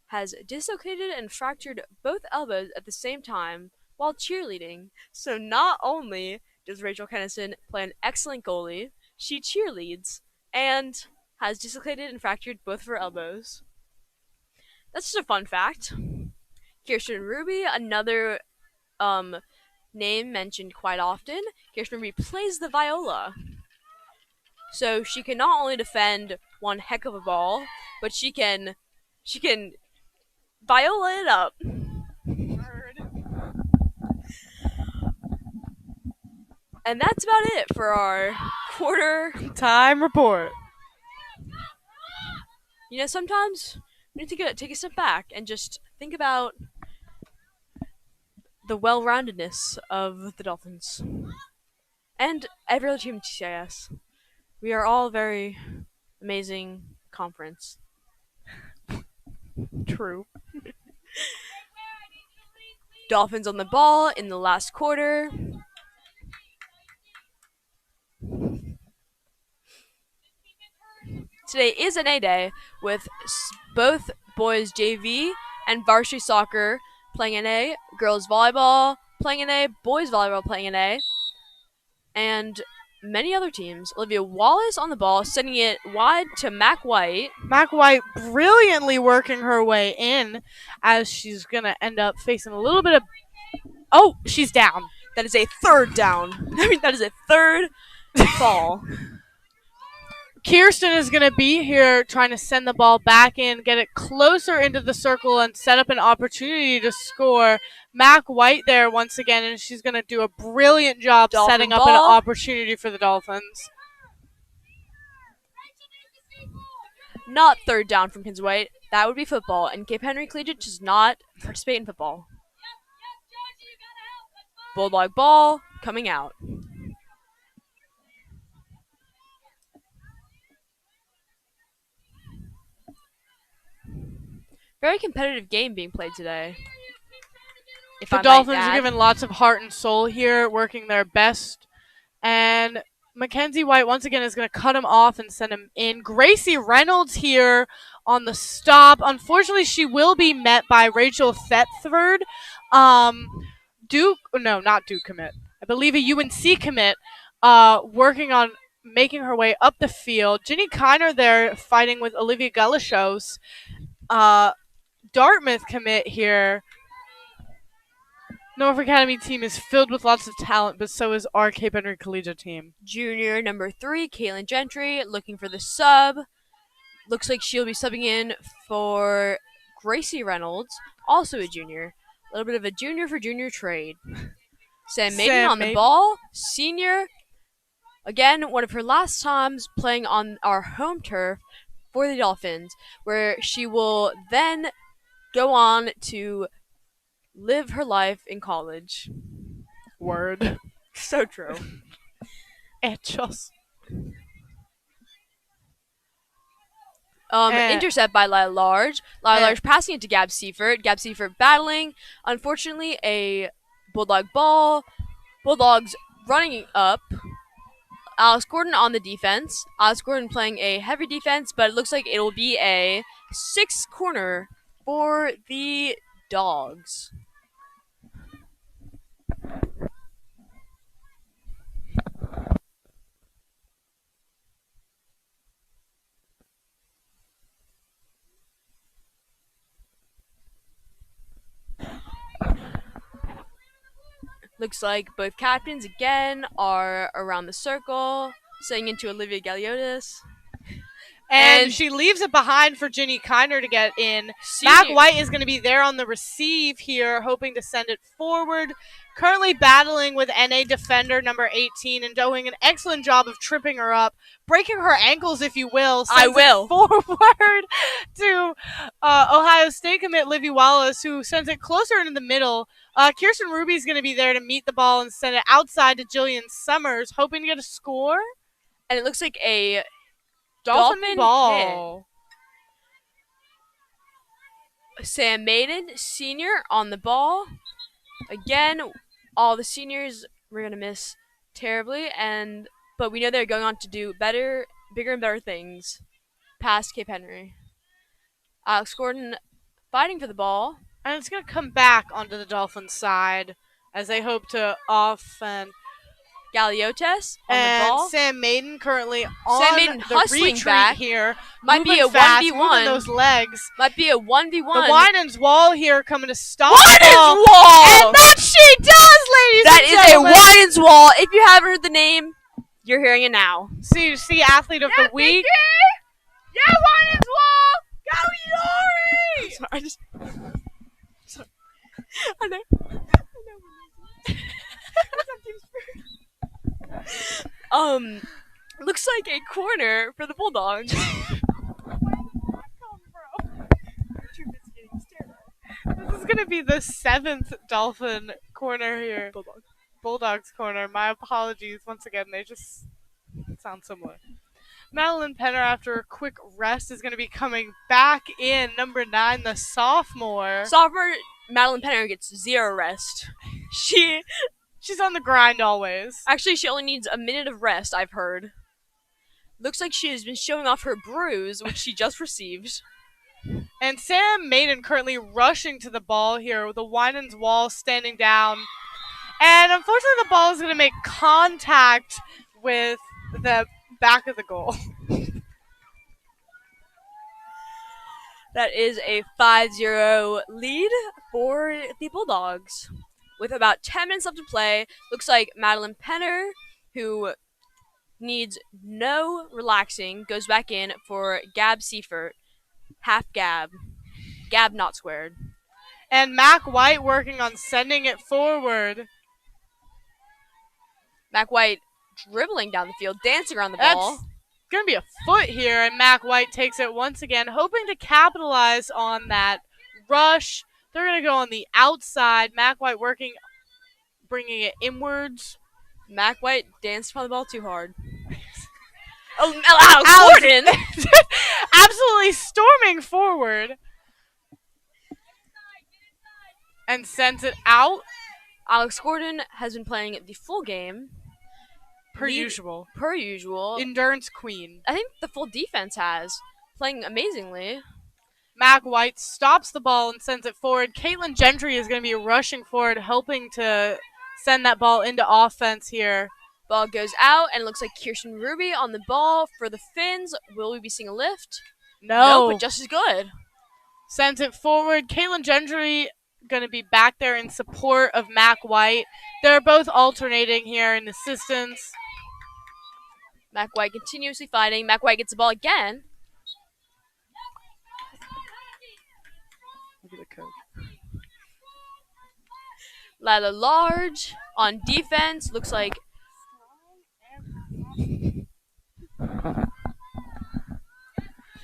has dislocated and fractured both elbows at the same time while cheerleading. So not only does Rachel Kennison play an excellent goalie, she cheerleads and has dislocated and fractured both of her elbows. That's just a fun fact. Kirsten Ruby, another name mentioned quite often. Kirsten Ruby plays the viola. So she can not only defend one heck of a ball, but she can viola it up. And that's about it for our quarter time report. You know, sometimes we need to take a step back and just think about the well-roundedness of the Dolphins and every other team in TCIS. We are all a very amazing conference. True. Dolphins on the ball in the last quarter. Today is an A day with both boys JV and varsity soccer playing an A, girls volleyball playing an A, boys volleyball playing an A, and many other teams. Olivia Wallace on the ball, sending it wide to Mac White. Mac White brilliantly working her way in as she's going to end up facing a little bit of... Oh, she's down. That is a third down. I mean, that is a third ball. Kirsten is going to be here trying to send the ball back in, get it closer into the circle, and set up an opportunity to score. Mac White there once again, and she's going to do a brilliant job Dolphin setting up an ball. opportunity for the Dolphins. Not third down from Kinsey White. That would be football, and Cape Henry Collegiate does not participate in football. Bulldog ball coming out. Very competitive game being played today. The Dolphins are given lots of heart and soul here, working their best. And Mackenzie White once again is going to cut him off and send him in. Gracie Reynolds here on the stop. Unfortunately, she will be met by Rachel Thetford. Not Duke commit. I believe a UNC commit, working on making her way up the field. Ginny Kiner there fighting with Olivia Galishos. Dartmouth commit here. Norfolk Academy team is filled with lots of talent, but so is our Cape Henry Collegiate team. Junior number 3, Caitlin Gentry, looking for the sub. Looks like she'll be subbing in for Gracie Reynolds, also a junior. A little bit of a junior for junior trade. Sam Maiden on the ball, senior. Again, one of her last times playing on our home turf for the Dolphins, where she will then go on to live her life in college. Word. So true. Hechos. Intercept by Lila Large. Lila Large passing it to Gab Seifert. Gab Seifert battling. Unfortunately, a Bulldog ball. Bulldogs running up. Alex Gordon on the defense. Alex Gordon playing a heavy defense, but it looks like it will be a 6th corner for the Dogs. Looks like both captains again are around the circle, saying into Olivia Galiotis. And she leaves it behind for Ginny Kiner to get in. Senior. Mac White is going to be there on the receive here, hoping to send it forward. Currently battling with NA defender number 18 and doing an excellent job of tripping her up, breaking her ankles, if you will. I will. Forward to Ohio State commit Livy Wallace, who sends it closer into the middle. Kirsten Ruby is going to be there to meet the ball and send it outside to Jillian Summers, hoping to get a score. And it looks like a Dolphin ball. Hit. Sam Maiden, senior, on the ball. Again, all the seniors we're going to miss terribly, but we know they're going on to do better, bigger and better things past Cape Henry. Alex Gordon fighting for the ball. And it's going to come back onto the Dolphins' side as they hope to offend. Galiotes on and the ball. Sam Maiden currently on the hustling retreat back. here. Might be a fast, 1v1. Those legs. Might be a 1v1. The Winans Wall here coming to stop Winans Wall! And that she does, ladies that and is gentlemen. A Winans Wall. If you haven't heard the name, you're hearing it now. CHC Athlete of the Week. Yeah, Winans Wall! Go Yori! Sorry, I know. Looks like a corner for the Bulldogs. This is gonna be the 7th Dolphin corner here. Bulldogs corner. My apologies once again. They just sound similar. Madeline Penner, after a quick rest, is going to be coming back in. Number 9, the sophomore. Madeline Penner gets 0 rest. She's on the grind always. Actually, she only needs a minute of rest, I've heard. Looks like she has been showing off her bruise, which she just received. And Sam Maiden currently rushing to the ball here with the Winans Wall standing down. And unfortunately, the ball is going to make contact with the back of the goal. That is a 5-0 lead for the Bulldogs. With about 10 minutes left to play, looks like Madeline Penner, who needs no relaxing, goes back in for Gab Seifert. Half Gab. Gab not squared. And Mac White working on sending it forward. Mac White dribbling down the field, dancing around the That's ball. going to be a foot here, and Mac White takes it once again, hoping to capitalize on that rush. They're going to go on the outside. Mac White working, bringing it inwards. Mac White danced on the ball too hard. Alex Gordon! Absolutely storming forward. And sends it out. Alex Gordon has been playing the full game. Per usual. Endurance queen. I think the full defense has. Playing amazingly. Mac White stops the ball and sends it forward. Caitlin Gentry is going to be rushing forward, helping to send that ball into offense here. Ball goes out, and it looks like Kirsten Ruby on the ball for the Finns. Will we be seeing a lift? No. But just as good. Sends it forward. Caitlin Gentry going to be back there in support of Mac White. They're both alternating here in assistance. Mac White continuously fighting. Mac White gets the ball again. Look at the coach. Lila Large on defense. Looks like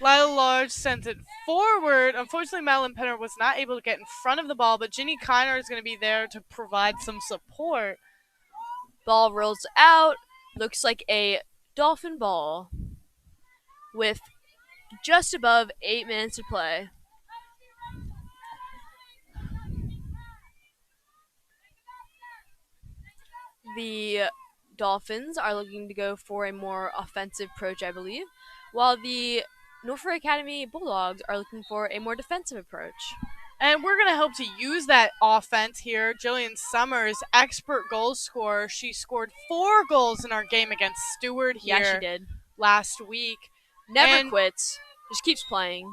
Lila Large sent it forward. Unfortunately, Madeline Penner was not able to get in front of the ball, but Ginny Kiner is going to be there to provide some support. Ball rolls out. Looks like a Dolphin ball with just above 8 minutes to play. The Dolphins are looking to go for a more offensive approach, I believe, while the Norfolk Academy Bulldogs are looking for a more defensive approach. And we're going to hope to use that offense here. Jillian Summers, expert goal scorer. She scored 4 goals in our game against Stewart here. Yeah, she did. Last week. Never quits. Just keeps playing.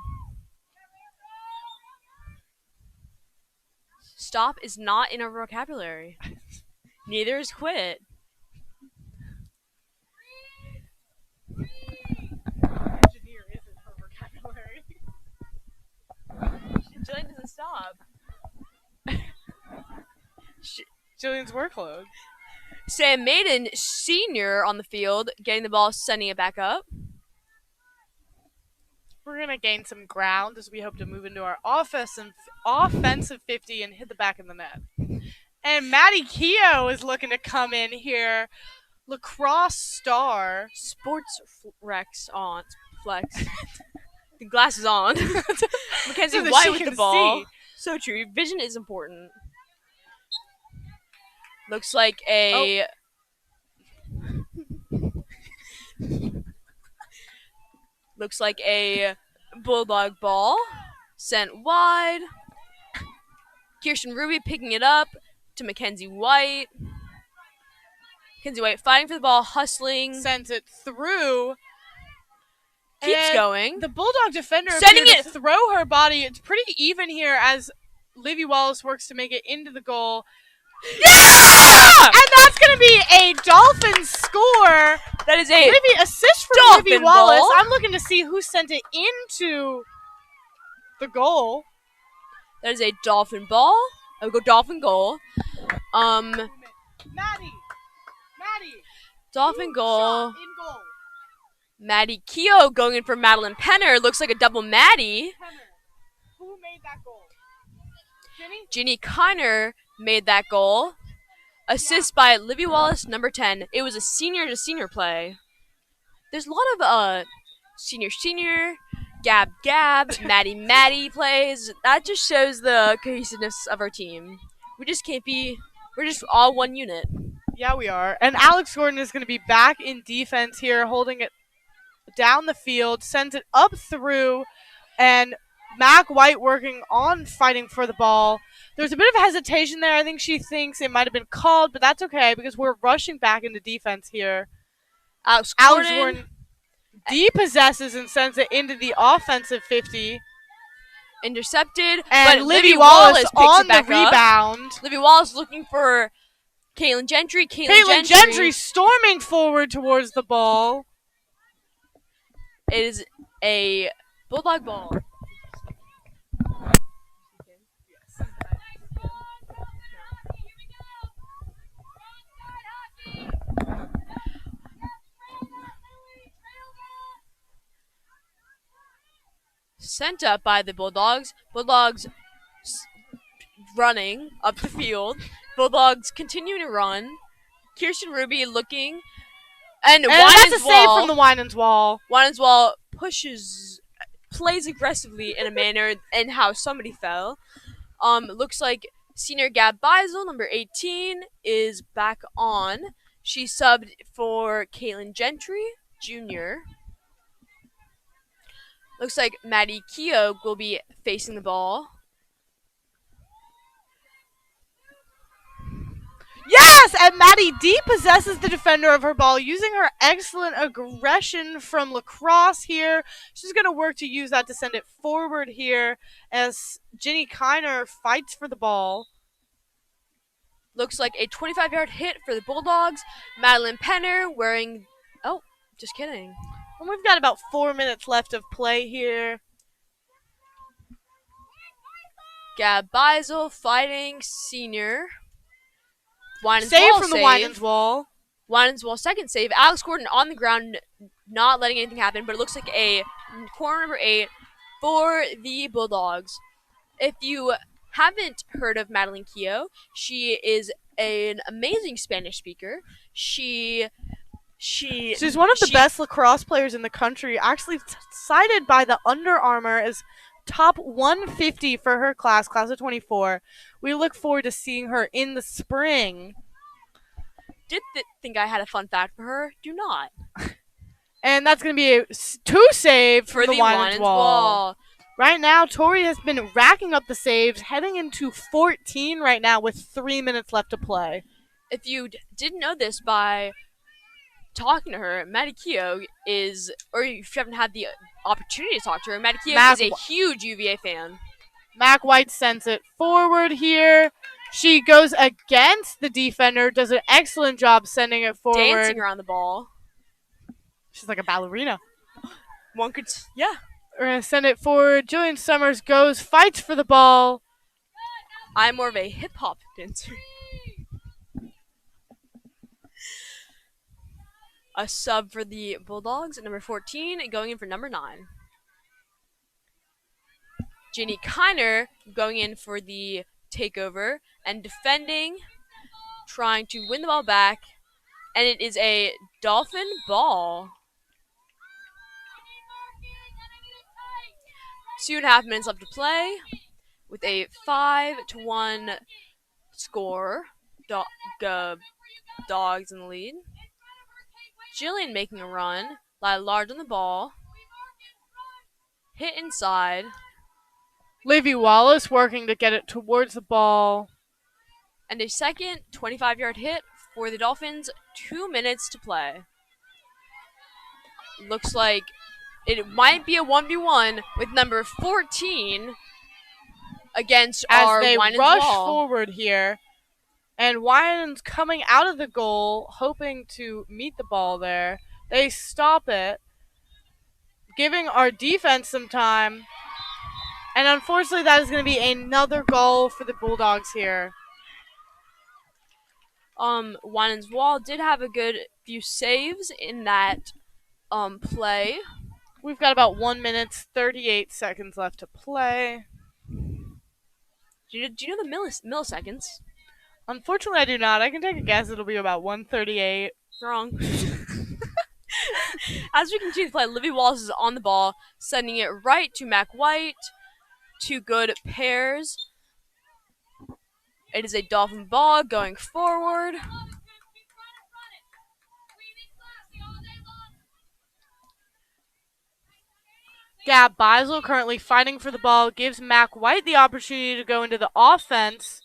Stop is not in our vocabulary. Neither is quit. Engineer isn't her vocabulary. Jillian doesn't stop. Jillian's workload. Sam Maiden, senior, on the field, getting the ball, sending it back up. We're going to gain some ground as we hope to move into our offensive 50 and hit the back of the net. And Maddie Keogh is looking to come in here. Lacrosse star. Sports Rex on. Flex. The glasses on. Mackenzie So that White she with can the ball. see. So true. Vision is important. Looks like a... Looks like a Bulldog ball. Sent wide. Kirsten Ruby picking it up to Mackenzie White. Mackenzie White fighting for the ball, hustling. Sends it through. Keeps And going. The Bulldog defender Sending appeared it to throw her body. It's pretty even here as Livy Wallace works to make it into the goal. Yeah! And that's going to be a Dolphin score. That is a Livy assist from Dolphin Livy Wallace. ball. I'm looking to see who sent it into the goal. That is a Dolphin ball. I would go Dolphin goal. Maddie. Dolphin goal. In goal. Maddie Keogh going in for Madeline Penner. Looks like a double Maddie. Penner. Who made that goal? Ginny? Ginny Kiner made that goal. Assist by Livy Wallace, number 10. It was a senior-to-senior play. There's a lot of senior, Gab, Maddie plays. That just shows the cohesiveness of our team. We're just all one unit. Yeah, we are. And Alex Gordon is going to be back in defense here, holding it down the field, sends it up through, and Mac White working on fighting for the ball. There's a bit of hesitation there. I think she thinks it might have been called, but that's okay because we're rushing back into defense here. Alex Alex Gordon Gordon depossesses and sends it into the offensive 50. intercepted, And but Livy Wallace picks on it back the up. rebound. Livy Wallace looking for Caitlin Gentry. Caitlin Gentry storming forward towards the ball. It is a Bulldog ball. Sent up by the Bulldogs. Bulldogs running up the field. Bulldogs continue to run. Kirsten Ruby looking. And that's a save from the Winans Wall. Winans Wall plays aggressively in a manner and how somebody fell. Looks like senior Gab Beisel, number 18, is back on. She subbed for Caitlin Gentry, Jr. Looks like Maddie Keogh will be facing the ball. Yes, and Maddie D possesses the defender of her ball using her excellent aggression from lacrosse here. She's going to work to use that to send it forward here as Ginny Kiner fights for the ball. Looks like a 25-yard hit for the Bulldogs. Madeline Penner wearing... Oh, just kidding. And we've got about 4 minutes left of play here. Gab Beisel fighting senior. Winans save from the Winans Wall. Winans Wall second save. Alex Gordon on the ground, not letting anything happen, but it looks like a corner number 8 for the Bulldogs. If you haven't heard of Madeline Keogh, she is an amazing Spanish speaker. She's one of the best lacrosse players in the country, actually cited by the Under Armour as top 150 for her class of 24. We look forward to seeing her in the spring. Did think I had a fun fact for her? Do not. And that's going to be a 2 save for the Winans Wall. Right now, Tori has been racking up the saves, heading into 14 right now with 3 minutes left to play. If you didn't know this by talking to her, Maddie Keogh is, or if you haven't had the opportunity to talk to her, Maddie Keogh is a huge UVA fan. Mac White sends it forward here. She goes against the defender, does an excellent job sending it forward. Dancing around the ball. She's like a ballerina. One could, yeah. We're going to send it forward. Jillian Summers goes, fights for the ball. I'm more of a hip-hop dancer. A sub for the Bulldogs at number 14, going in for number 9. Ginny Kiner going in for the takeover and defending, trying to win the ball back, and it is a Dolphin ball. 2.5 minutes left to play with a 5-1 score. Dogs in the lead. Jillian making a run. Lie large on the ball. Hit inside. Livy Wallace working to get it towards the ball. And a second 25-yard hit for the Dolphins. 2 minutes to play. Looks like it might be a 1v1 with number 14 against our Winans Wall. As they rush forward here. And Winans coming out of the goal, hoping to meet the ball there. They stop it, giving our defense some time. And unfortunately, that is going to be another goal for the Bulldogs here. Winans Wall did have a good few saves in that play. We've got about 1 minute, 38 seconds left to play. Do you know the milliseconds? Unfortunately, I do not. I can take a guess it'll be about 1:38. Wrong. As we continue to play, Livy Wallace is on the ball, sending it right to Mac White. 2 good pairs. It is a Dolphin ball going forward. Gab Beisel currently fighting for the ball, gives Mac White the opportunity to go into the offense.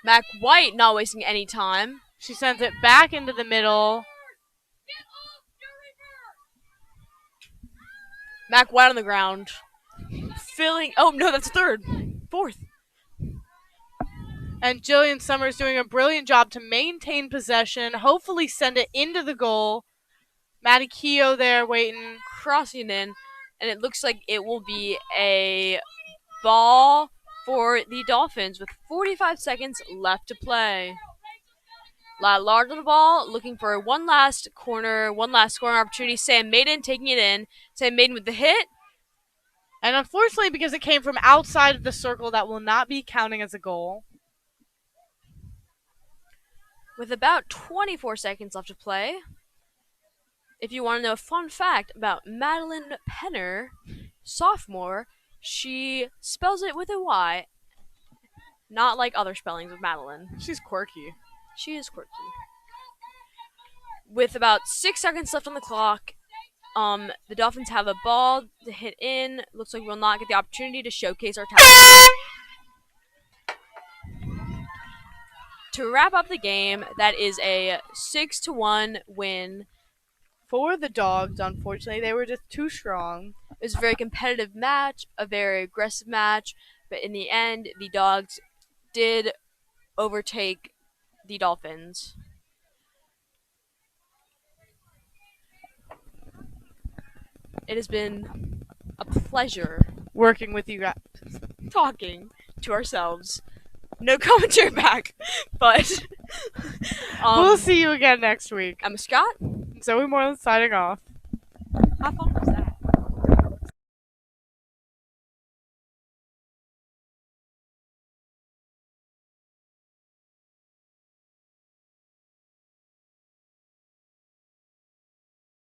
Mac White not wasting any time. She sends it back into the middle. Mac White on the ground. Filling. Oh, no, that's third. Fourth. And Jillian Summers doing a brilliant job to maintain possession, hopefully send it into the goal. Maddie Keogh there waiting. Crossing in, and it looks like it will be a ball for the Dolphins with 45 seconds left to play. Lard on the ball, looking for one last scoring opportunity. Sam Maiden taking it in. Sam Maiden with the hit. And unfortunately, because it came from outside of the circle, that will not be counting as a goal. With about 24 seconds left to play. If you want to know a fun fact about Madeline Penner, sophomore, she spells it with a Y, not like other spellings of Madeline. She's quirky. She is quirky. With about 6 seconds left on the clock, the Dolphins have a ball to hit in. Looks like we'll not get the opportunity to showcase our talent. To wrap up the game, that is a 6-1 win. For the Dogs, unfortunately, they were just too strong. It was a very competitive match, a very aggressive match, but in the end, the Dogs did overtake the Dolphins. It has been a pleasure working with you guys, talking to ourselves. No commentary back, but we'll see you again next week. I'm Scott. Zoe Moreland signing off.